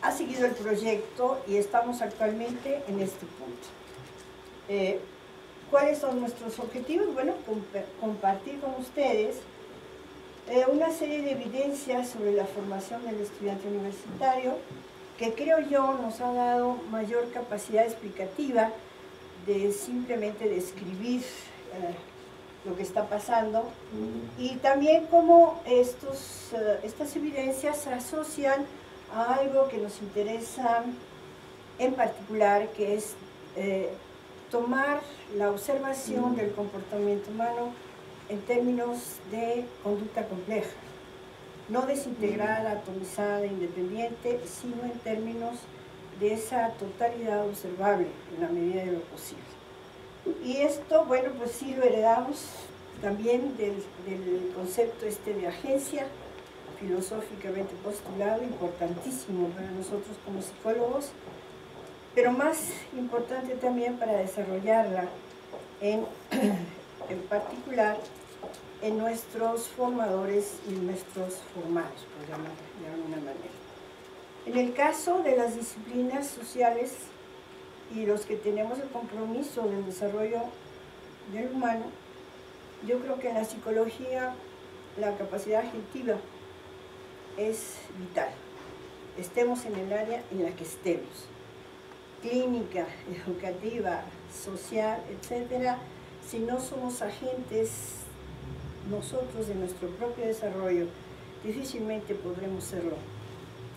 ha seguido el proyecto y estamos actualmente en este punto. ¿Cuáles son nuestros objetivos? Bueno, compartir con ustedes una serie de evidencias sobre la formación del estudiante universitario que creo yo nos ha dado mayor capacidad explicativa de simplemente describir lo que está pasando y también cómo estas evidencias se asocian a algo que nos interesa en particular, que es tomar la observación del comportamiento humano en términos de conducta compleja. no desintegrada, atomizada, independiente, sino en términos de esa totalidad observable en la medida de lo posible. Y esto, bueno, pues sí lo heredamos también del concepto de agencia, filosóficamente postulado, importantísimo para nosotros como psicólogos, pero más importante también para desarrollarla en particular en nuestros formadores y nuestros formados, por llamarlo de alguna manera. En el caso de las disciplinas sociales y los que tenemos el compromiso del desarrollo del humano, yo creo que en la psicología la capacidad agentiva es vital, estemos en el área en la que estemos, clínica, educativa, social, etc. Si no somos agentes nosotros de nuestro propio desarrollo, difícilmente podremos serlo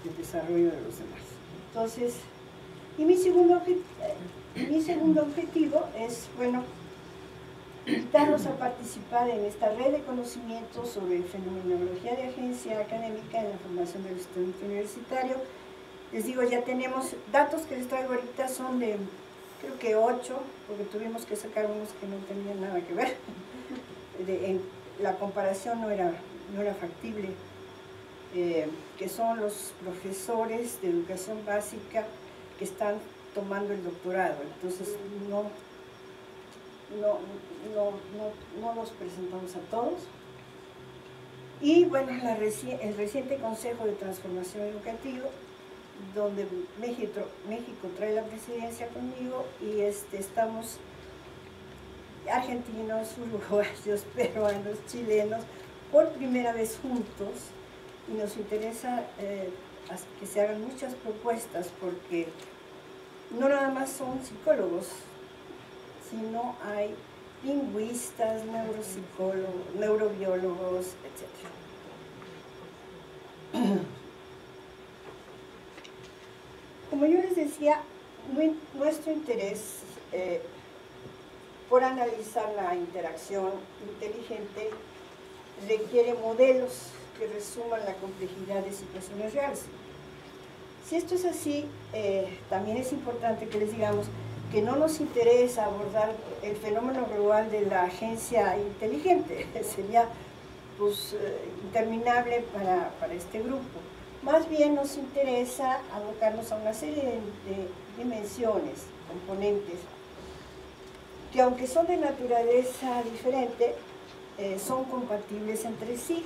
del desarrollo de los demás. Entonces, y mi segundo objetivo es, bueno, invitarlos a participar en esta red de conocimientos sobre fenomenología de agencia académica en la formación del estudiante universitario. Les digo, ya tenemos datos que les traigo ahorita, son de, creo que 8, porque tuvimos que sacar unos que no tenían nada que ver. La comparación no era factible, que son los profesores de educación básica que están tomando el doctorado. Entonces, no los presentamos a todos. Y bueno, el reciente Consejo de Transformación Educativa, donde México trae la presidencia conmigo, y estamos argentinos, uruguayos, peruanos, chilenos, por primera vez juntos, y nos interesa que se hagan muchas propuestas, porque no nada más son psicólogos, sino hay lingüistas, neuropsicólogos, neurobiólogos, etc. Como yo les decía, nuestro interés por analizar la interacción inteligente requiere modelos que resuman la complejidad de situaciones reales. Si esto es así, también es importante que les digamos que no nos interesa abordar el fenómeno global de la agencia inteligente, sería pues, interminable para este grupo. Más bien nos interesa abocarnos a una serie de dimensiones, componentes, que aunque son de naturaleza diferente, son compatibles entre sí,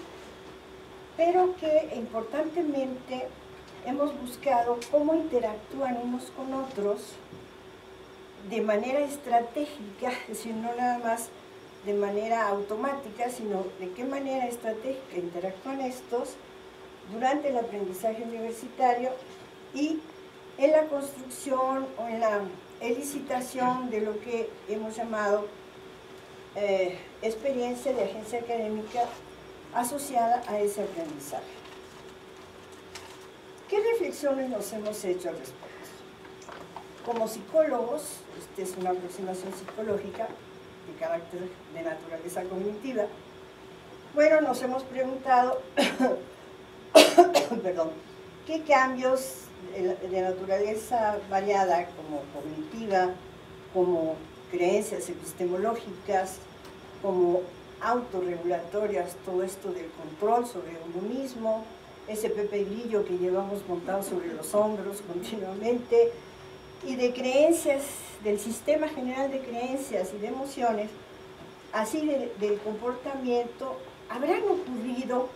pero que importantemente hemos buscado cómo interactúan unos con otros de manera estratégica, es decir, no nada más de manera automática, sino de qué manera estratégica interactúan estos durante el aprendizaje universitario y en la construcción o en la elicitación de lo que hemos llamado experiencia de agencia académica asociada a ese aprendizaje. ¿Qué reflexiones nos hemos hecho al respecto? Como psicólogos, esta es una aproximación psicológica de carácter de naturaleza cognitiva, bueno, nos hemos preguntado perdón, ¿qué cambios de naturaleza variada, como cognitiva, como creencias epistemológicas, como autorregulatorias, todo esto del control sobre uno mismo, ese Pepe Grillo que llevamos montado sobre los hombros continuamente, y de creencias, del sistema general de creencias y de emociones, así del comportamiento, habrán ocurrido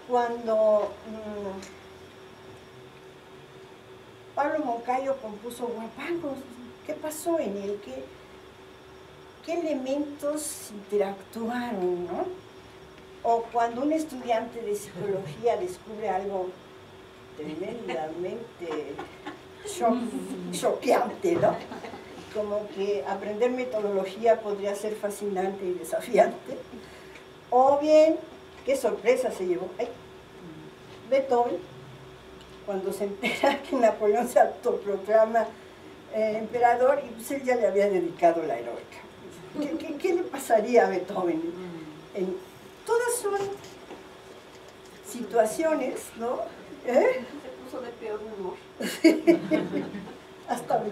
cuando Pablo Moncayo compuso Guapangos? ¿Qué pasó en él? ¿Qué elementos interactuaron, no? O cuando un estudiante de psicología descubre algo tremendamente choqueante, ¿no? Como que aprender metodología podría ser fascinante y desafiante. O bien, qué sorpresa se llevó Beethoven, cuando se entera que Napoleón se autoproclama emperador, y pues él ya le había dedicado la heroica. ¿Qué le pasaría a Beethoven? Todas son situaciones, ¿no? Se puso de peor humor. Hasta me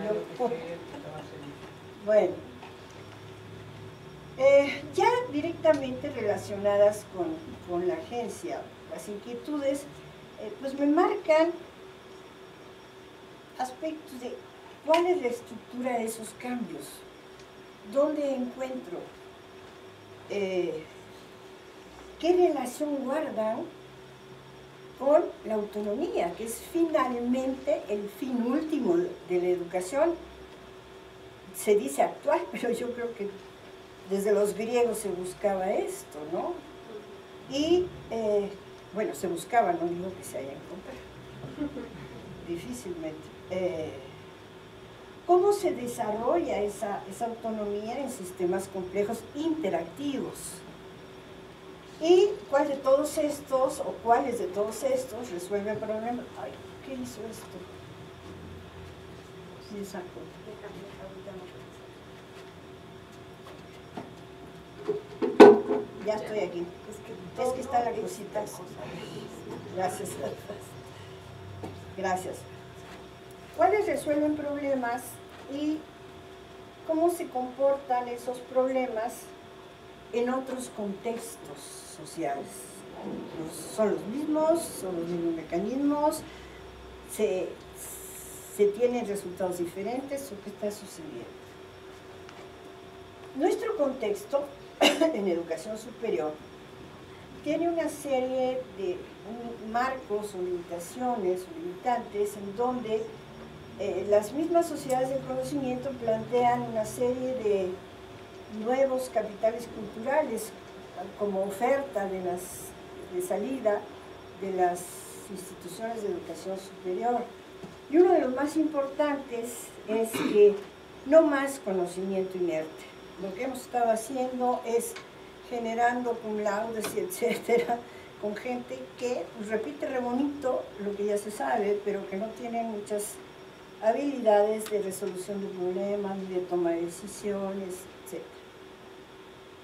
Bueno, ya directamente relacionadas con la agencia, las inquietudes, pues me marcan aspectos de cuál es la estructura de esos cambios, dónde encuentro, qué relación guardan con la autonomía, que es finalmente el fin último de la educación. Se dice actual, pero yo creo que desde los griegos se buscaba esto, ¿no? Y, bueno, se buscaba, no digo que se haya encontrado, difícilmente. ¿Cómo se desarrolla esa autonomía en sistemas complejos interactivos? ¿Y cuál de todos estos, o cuáles de todos estos resuelven problemas? Ay, ¿qué hizo esto? Sí, saco. Ya estoy aquí. Es que está la cosita. Gracias. Gracias. ¿Cuáles resuelven problemas y cómo se comportan esos problemas en otros contextos sociales? ¿Son los mismos mecanismos? ¿Se tienen resultados diferentes o qué está sucediendo? Nuestro contexto en educación superior tiene una serie de marcos o limitaciones o limitantes en donde las mismas sociedades del conocimiento plantean una serie de nuevos capitales culturales como oferta de salida de las instituciones de educación superior. Y uno de los más importantes es que no más conocimiento inerte. Lo que hemos estado haciendo es generando cum laudes y etcétera, con gente que repite re bonito lo que ya se sabe, pero que no tiene muchas habilidades de resolución de problemas, de toma de decisiones, etc.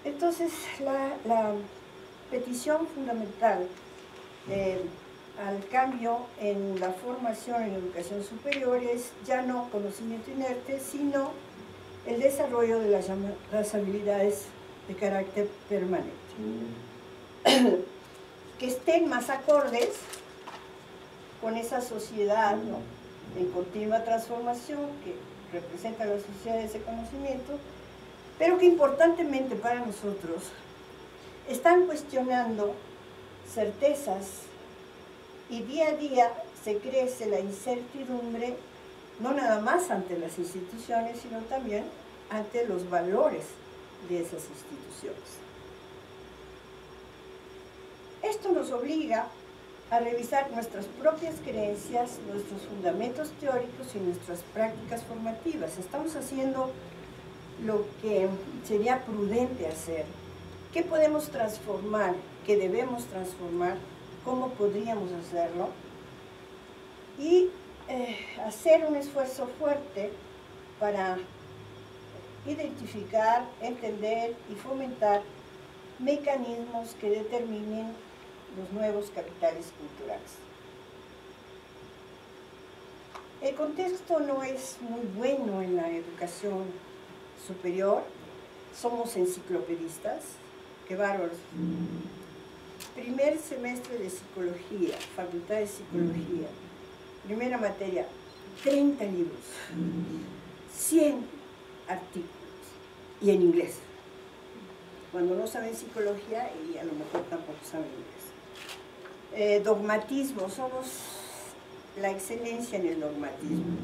Entonces, la petición fundamental al cambio en la formación en educación superior es ya no conocimiento inerte, sino el desarrollo de las habilidades de carácter permanente. Que estén más acordes con esa sociedad, ¿no?, en continua transformación que representa las sociedades de conocimiento, pero que importantemente para nosotros están cuestionando certezas y día a día se crece la incertidumbre, no nada más ante las instituciones, sino también ante los valores de esas instituciones. Esto nos obliga a revisar nuestras propias creencias, nuestros fundamentos teóricos y nuestras prácticas formativas. Estamos haciendo lo que sería prudente hacer. ¿Qué podemos transformar? ¿Qué debemos transformar? ¿Cómo podríamos hacerlo? Y hacer un esfuerzo fuerte para identificar, entender y fomentar mecanismos que determinen los nuevos capitales culturales. El contexto no es muy bueno en la educación superior. Somos enciclopedistas, qué bárbaros. Primer semestre de psicología, facultad de psicología, primera materia, 30 libros, 100 artículos, y en inglés. Cuando no saben psicología, y a lo mejor tampoco saben inglés. Dogmatismo, somos la excelencia en el dogmatismo.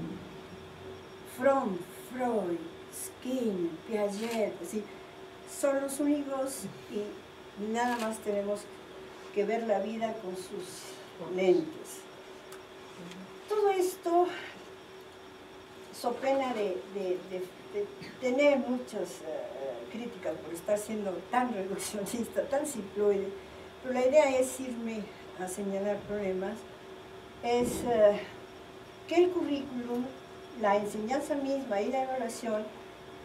Fromm, Freud, Skinner, Piaget, así, son los únicos y nada más tenemos que ver la vida con sus lentes. Todo esto, so pena de tener muchas críticas por estar siendo tan reduccionista, tan cicloide, pero la idea es irme a señalar problemas, es que el currículum, la enseñanza misma y la evaluación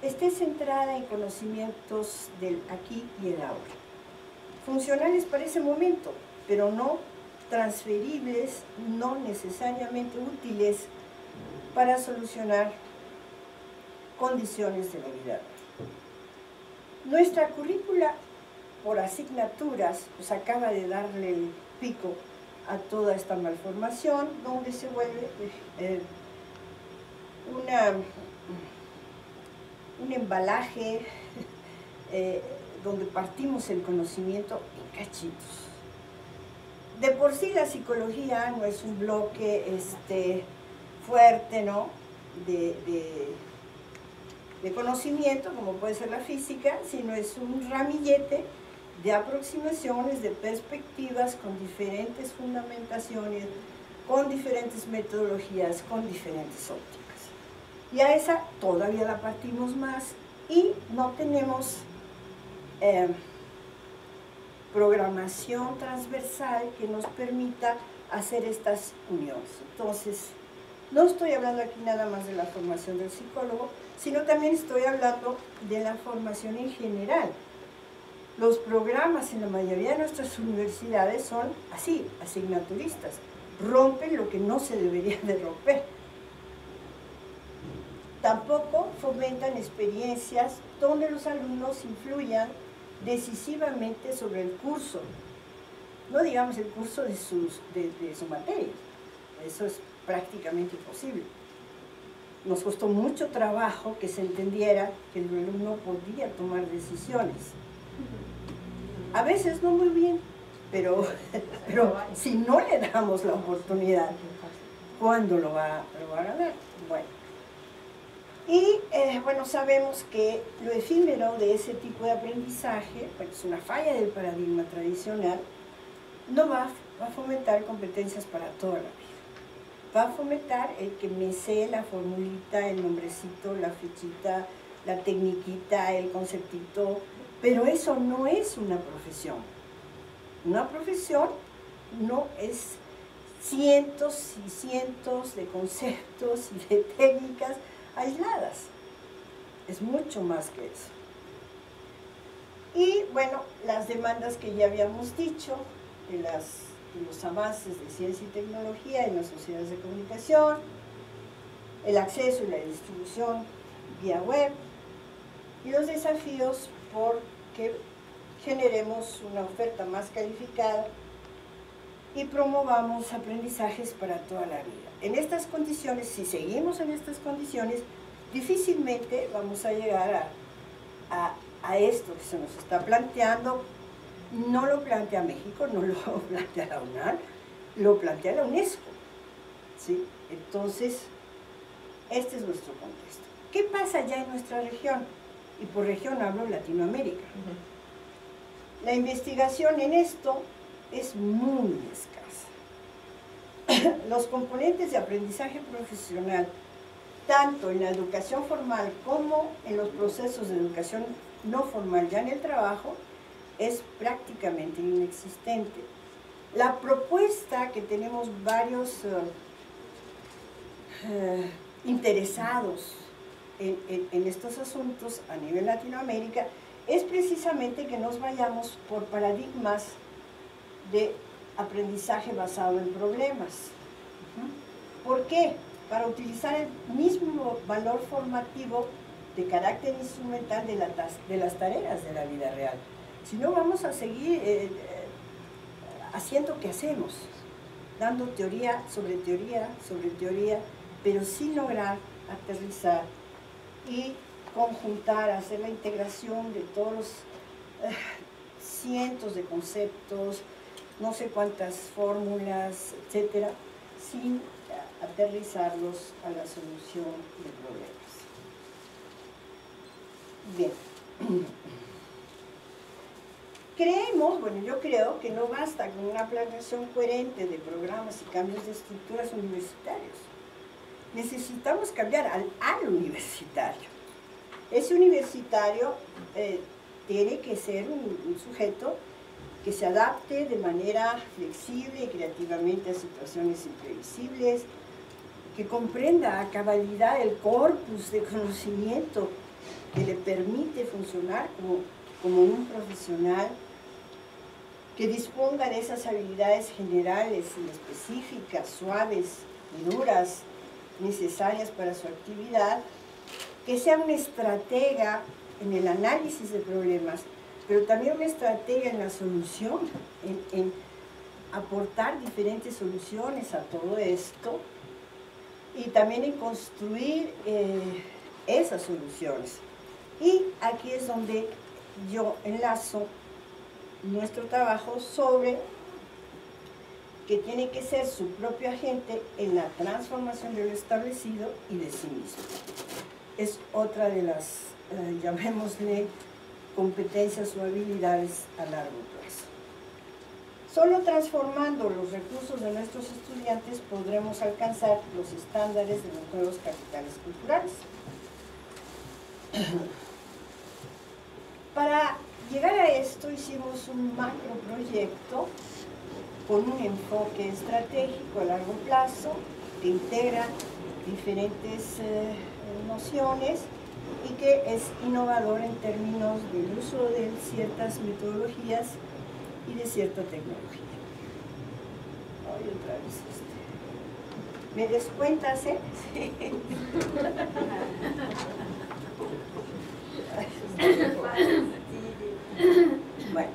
esté centrada en conocimientos del aquí y el ahora, funcionales para ese momento, pero no transferibles, no necesariamente útiles para solucionar condiciones de la vida. Nuestra currícula por asignaturas pues acaba de darle el pico a toda esta malformación, donde se vuelve un embalaje donde partimos el conocimiento en cachitos. De por sí la psicología no es un bloque fuerte, ¿no?, de conocimiento, como puede ser la física, sino es un ramillete de aproximaciones, de perspectivas con diferentes fundamentaciones, con diferentes metodologías, con diferentes ópticas. Y a esa todavía la partimos más y no tenemos programación transversal que nos permita hacer estas uniones. Entonces, no estoy hablando aquí nada más de la formación del psicólogo, sino también estoy hablando de la formación en general. Los programas en la mayoría de nuestras universidades son así, asignaturistas. Rompen lo que no se debería de romper. Tampoco fomentan experiencias donde los alumnos influyan decisivamente sobre el curso. No digamos el curso de su materia. Eso es prácticamente imposible. Nos costó mucho trabajo que se entendiera que el alumno podía tomar decisiones. A veces no muy bien, pero si no le damos la oportunidad, ¿cuándo lo va a ganar? Bueno. Y bueno, sabemos que lo efímero de ese tipo de aprendizaje, porque es una falla del paradigma tradicional, no va a fomentar competencias para toda la vida. Va a fomentar el que me sé la formulita, el nombrecito, la fichita, la tecniquita, el conceptito, pero eso no es una profesión. Una profesión no es cientos y cientos de conceptos y de técnicas aisladas. Es mucho más que eso. Y bueno, las demandas que ya habíamos dicho, de los avances de ciencia y tecnología en las sociedades de comunicación, el acceso y la distribución vía web, y los desafíos por que generemos una oferta más calificada y promovamos aprendizajes para toda la vida. En estas condiciones, si seguimos en estas condiciones, difícilmente vamos a llegar a esto que se nos está planteando. No lo plantea México, no lo plantea la UNAM, lo plantea la UNESCO, ¿sí? Entonces, este es nuestro contexto. ¿Qué pasa ya en nuestra región? Y por región hablo Latinoamérica. La investigación en esto es muy escasa. Los componentes de aprendizaje profesional, tanto en la educación formal como en los procesos de educación no formal ya en el trabajo, es prácticamente inexistente. La propuesta que tenemos varios interesados en estos asuntos a nivel Latinoamérica es precisamente que nos vayamos por paradigmas de aprendizaje basado en problemas. ¿Por qué? Para utilizar el mismo valor formativo de carácter instrumental de las tareas de la vida real. Si no, vamos a seguir haciendo que hacemos, dando teoría sobre teoría sobre teoría, pero sin lograr aterrizar y conjuntar, hacer la integración de todos los cientos de conceptos, no sé cuántas fórmulas, etcétera, sin aterrizarlos a la solución de problemas. Bien. Creemos, bueno, yo creo que no basta con una planeación coherente de programas y cambios de estructuras universitarios. Necesitamos cambiar al universitario. Ese universitario tiene que ser un sujeto que se adapte de manera flexible y creativamente a situaciones imprevisibles, que comprenda a cabalidad el corpus de conocimiento que le permite funcionar como un profesional, que disponga de esas habilidades generales y específicas, suaves y duras, necesarias para su actividad, que sea una estratega en el análisis de problemas, pero también una estratega en la solución, en aportar diferentes soluciones a todo esto, y también en construir esas soluciones. Y aquí es donde yo enlazo nuestro trabajo sobre que tiene que ser su propio agente en la transformación de lo establecido y de sí mismo. Es otra de las, llamémosle, competencias o habilidades a largo plazo. Solo transformando los recursos de nuestros estudiantes podremos alcanzar los estándares de los nuevos capitales culturales. Para llegar a esto hicimos un macroproyecto con un enfoque estratégico a largo plazo que integra diferentes nociones y que es innovador en términos del uso de ciertas metodologías y de cierta tecnología. Ay, otra vez ¿Me descuentas, eh? Sí. Bueno,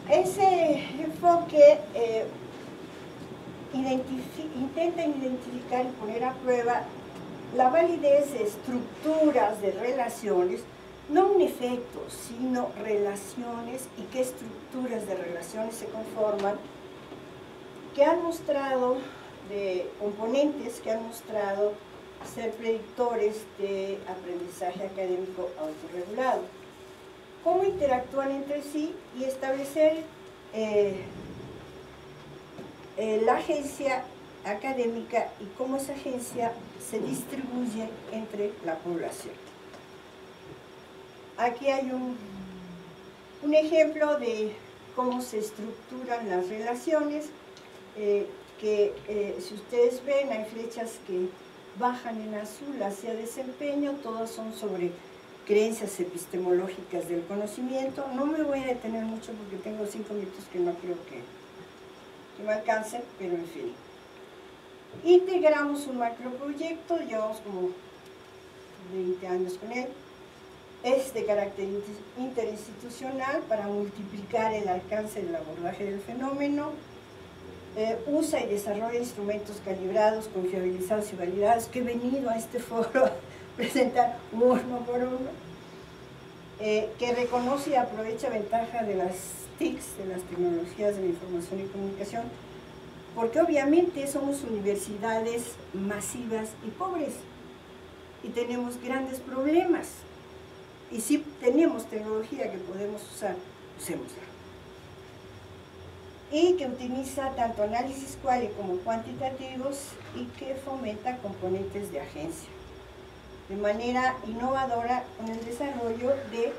ese enfoque intenta identificar y poner a prueba la validez de estructuras de relaciones, no un efecto, sino relaciones, y qué estructuras de relaciones se conforman, que han mostrado, de componentes que han mostrado ser predictores de aprendizaje académico autorregulado. Cómo interactúan entre sí y establecer la agencia académica y cómo esa agencia se distribuye entre la población. Aquí hay un ejemplo de cómo se estructuran las relaciones, si ustedes ven, hay flechas que bajan en azul hacia desempeño, todas son sobre creencias epistemológicas del conocimiento. No me voy a detener mucho porque tengo 5 minutos que no creo que me alcancen, pero en fin. Integramos un macroproyecto, llevamos como 20 años con él. Es de carácter interinstitucional para multiplicar el alcance del abordaje del fenómeno. Usa y desarrolla instrumentos calibrados, confiabilizados y validados, que he venido a este foro a presentar uno por uno, que reconoce y aprovecha ventaja de las TICs, de las tecnologías de la información y comunicación, porque obviamente somos universidades masivas y pobres, y tenemos grandes problemas, y si tenemos tecnología que podemos usar, usémosla. Y que utiliza tanto análisis cuali como cuantitativos y que fomenta componentes de agencia de manera innovadora con el desarrollo de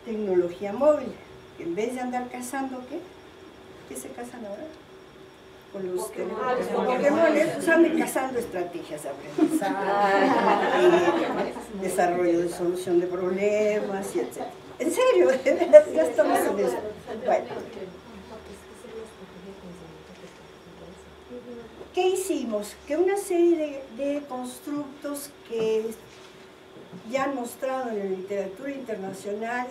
tecnología móvil. En vez de andar cazando, ¿qué se cazan ahora? Con los Pokémones, pues anden cazando estrategias de aprendizaje, desarrollo de solución de problemas, y etc. En serio, ya estamos en eso. Bueno. ¿Qué hicimos? Que una serie de constructos que ya han mostrado en la literatura internacional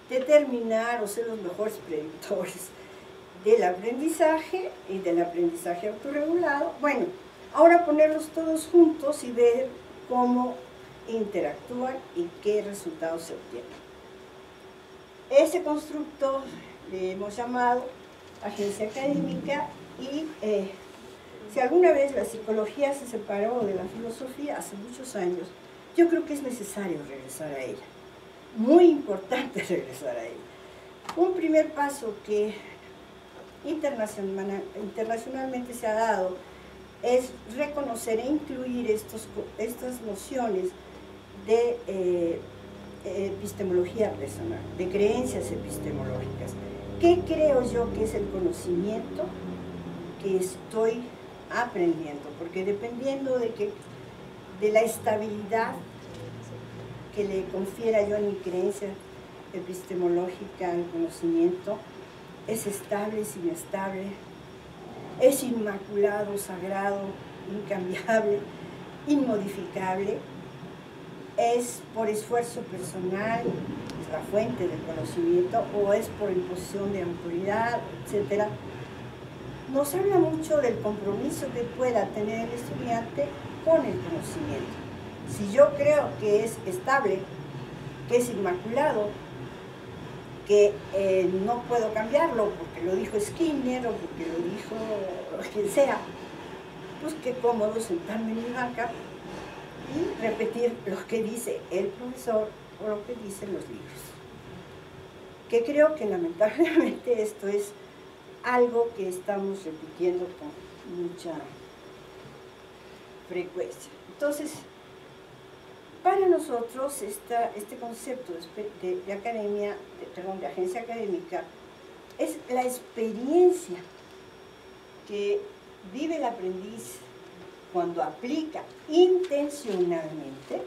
determinar o ser los mejores predictores del aprendizaje y del aprendizaje autorregulado. Bueno, ahora ponerlos todos juntos y ver cómo interactúan y qué resultados se obtienen. Ese constructo le hemos llamado agencia académica y si alguna vez la psicología se separó de la filosofía hace muchos años, yo creo que es necesario regresar a ella. Muy importante regresar a ella. Un primer paso que internacionalmente se ha dado es reconocer e incluir estas nociones de epistemología personal, de creencias epistemológicas. ¿Qué creo yo que es el conocimiento que estoy aprendiendo? Porque dependiendo de la estabilidad que le confiera yo a mi creencia epistemológica del conocimiento es estable, es inestable, es inmaculado, sagrado, incambiable, inmodificable, es por esfuerzo personal, es la fuente del conocimiento, o es por imposición de autoridad, etc. Nos habla mucho del compromiso que pueda tener el estudiante con el conocimiento. Si yo creo que es estable, que es inmaculado, que no puedo cambiarlo porque lo dijo Skinner o porque lo dijo quien sea, pues qué cómodo sentarme en mi banca y repetir lo que dice el profesor o lo que dicen los libros. Que creo que lamentablemente esto es algo que estamos repitiendo con mucha frecuencia. Entonces, para nosotros este concepto de academia, de agencia académica, es la experiencia que vive el aprendiz cuando aplica intencionalmente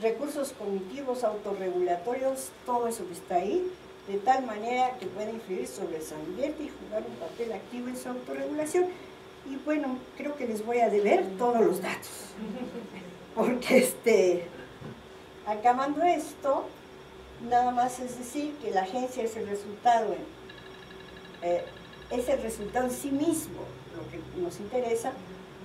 recursos cognitivos, autorregulatorios, todo eso que está ahí, de tal manera que puede influir sobre el ambiente y jugar un papel activo en su autorregulación. Y bueno, creo que les voy a deber todos los datos, porque acabando esto, nada más es decir que la agencia es el resultado en sí mismo, lo que nos interesa,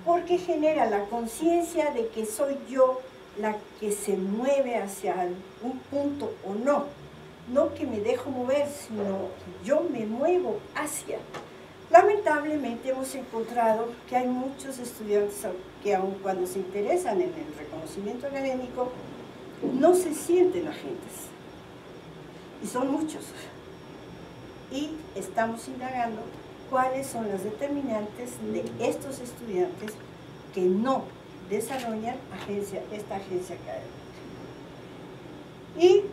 porque genera la conciencia de que soy yo la que se mueve hacia un punto o no, no que me dejo mover, sino que yo me muevo hacia. Lamentablemente hemos encontrado que hay muchos estudiantes que aun cuando se interesan en el reconocimiento académico, no se sienten agentes. Y son muchos. Y estamos indagando cuáles son las determinantes de estos estudiantes que no desarrollan esta agencia académica. Y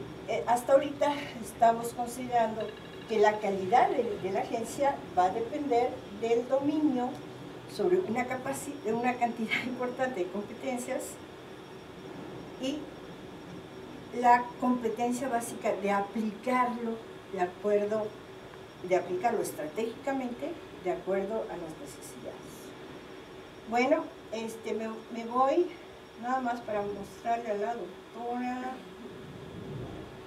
hasta ahorita estamos considerando que la calidad de la agencia va a depender del dominio sobre una cantidad importante de competencias y la competencia básica de aplicarlo de aplicarlo estratégicamente de acuerdo a las necesidades. Bueno, me voy nada más para mostrarle a la doctora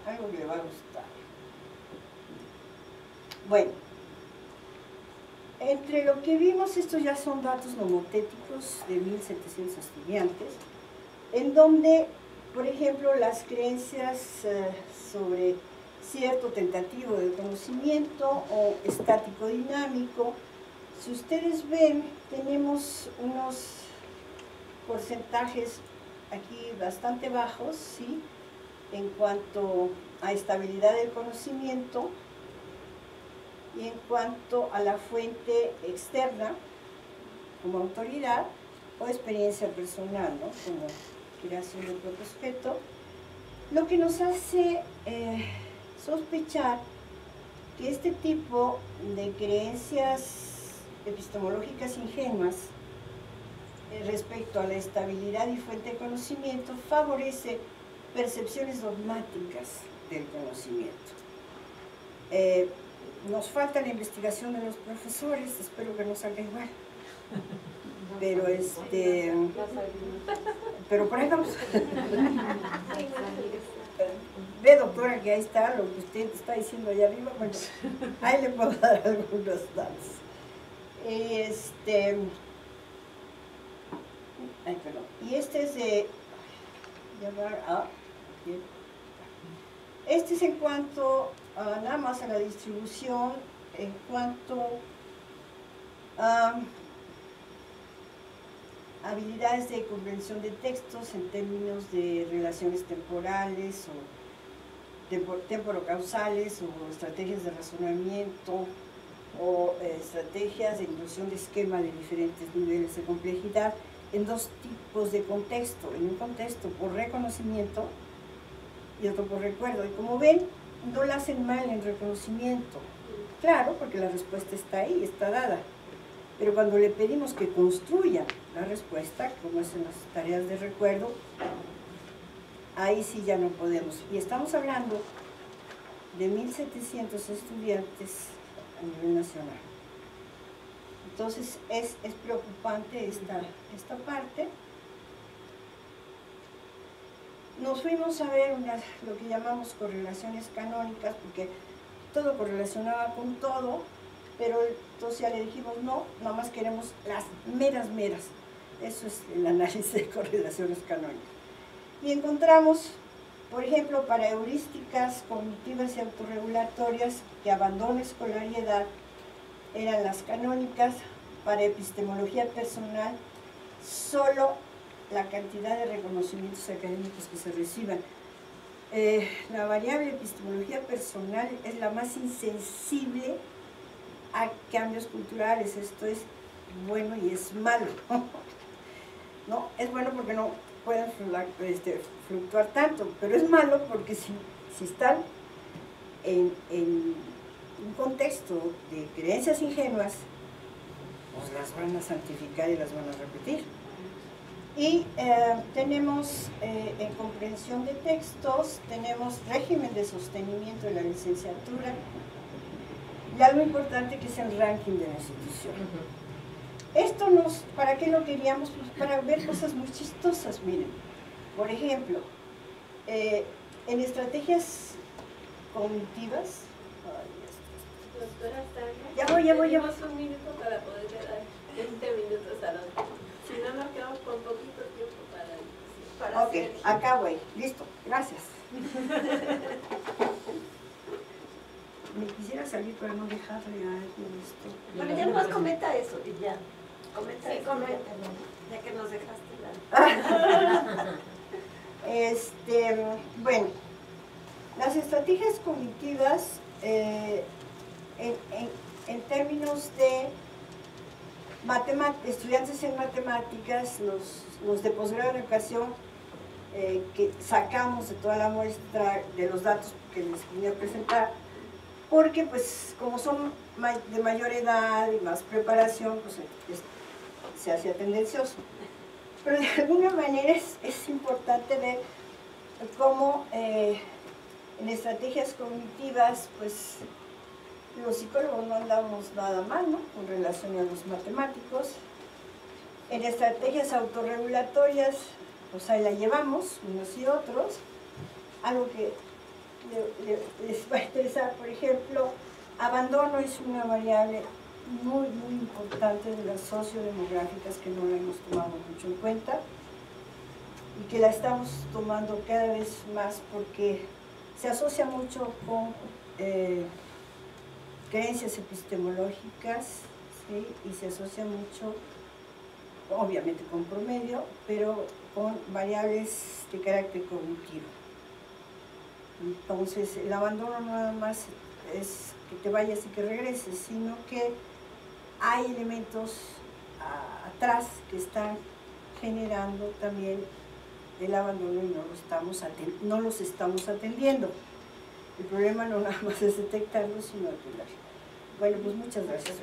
algo que le va a gustar. Bueno, entre lo que vimos, estos ya son datos nomotéticos de 1.700 estudiantes, en donde, por ejemplo, las creencias sobre cierto tentativo de conocimiento o estático dinámico, si ustedes ven, tenemos unos porcentajes aquí bastante bajos, ¿sí?, en cuanto a estabilidad del conocimiento y en cuanto a la fuente externa como autoridad o experiencia personal, ¿no?, como creación del propio sujeto, lo que nos hace sospechar que este tipo de creencias epistemológicas ingenuas respecto a la estabilidad y fuente de conocimiento favorece percepciones dogmáticas del conocimiento. Nos falta la investigación de los profesores, espero que no salga igual, pero pero por ahí vamos. Ve, doctora, que ahí está lo que usted está diciendo allá arriba. Bueno, ahí le puedo dar algunos datos. Ay, perdón. Y este es de este es en cuanto nada más a la distribución, en cuanto a habilidades de comprensión de textos en términos de relaciones temporales o temporocausales o estrategias de razonamiento o estrategias de inducción de esquema de diferentes niveles de complejidad en dos tipos de contexto, en un contexto por reconocimiento y otro por recuerdo. Y como ven, no la hacen mal en reconocimiento, claro, porque la respuesta está ahí, está dada. Pero cuando le pedimos que construya la respuesta, como es en las tareas de recuerdo, ahí sí ya no podemos. Y estamos hablando de 1.700 estudiantes a nivel nacional. Entonces es preocupante esta parte. Nos fuimos a ver lo que llamamos correlaciones canónicas, porque todo correlacionaba con todo, pero entonces ya le dijimos no, nada más queremos las meras. Eso es el análisis de correlaciones canónicas. Y encontramos, por ejemplo, para heurísticas cognitivas y autorregulatorias, que abandono escolar y edad eran las canónicas. Para epistemología personal, solo la cantidad de reconocimientos académicos que se reciban. La variable epistemología personal es la más insensible a cambios culturales. Esto es bueno y es malo. ¿No? Es bueno porque no pueden fluctuar tanto, pero es malo porque si están en un contexto de creencias ingenuas, pues las van a santificar y las van a repetir. Y tenemos en comprensión de textos, tenemos régimen de sostenimiento de la licenciatura y algo importante que es el ranking de la institución. Esto ¿para qué lo queríamos? Pues para ver cosas muy chistosas, miren. Por ejemplo, en estrategias cognitivas, Doctora Sandra, ya voy. Tenemos un minuto para poder dar 20 minutos a los... Si no, nos quedamos con poquito tiempo para ok, hacer... acá voy, listo, gracias. Me quisiera salir para no dejarle a alguien esto. Bueno, ya nomás comenta eso y ya. Comenta Sí, eso, comenta. ya que nos dejaste la... Bueno, las estrategias cognitivas en términos de estudiantes en matemáticas, los de posgrado en educación, que sacamos de toda la muestra de los datos que les vine a presentar, porque pues como son de mayor edad y más preparación, pues se hacía tendencioso. Pero de alguna manera es importante ver cómo en estrategias cognitivas, pues los psicólogos no andamos nada mal, ¿no?, con relación a los matemáticos. En estrategias autorregulatorias, pues ahí la llevamos, unos y otros. Algo que les va a interesar, por ejemplo, abandono es una variable muy importante de las sociodemográficas que no la hemos tomado mucho en cuenta y que la estamos tomando cada vez más porque se asocia mucho con creencias epistemológicas, ¿sí?, y se asocia mucho, obviamente, con promedio, pero con variables de carácter cognitivo. Entonces, el abandono no nada más es que te vayas y que regreses, sino que hay elementos atrás que están generando también el abandono y no los estamos atendiendo. El problema no nada más es detectarlo, sino atenderlo. Bueno, pues muchas gracias.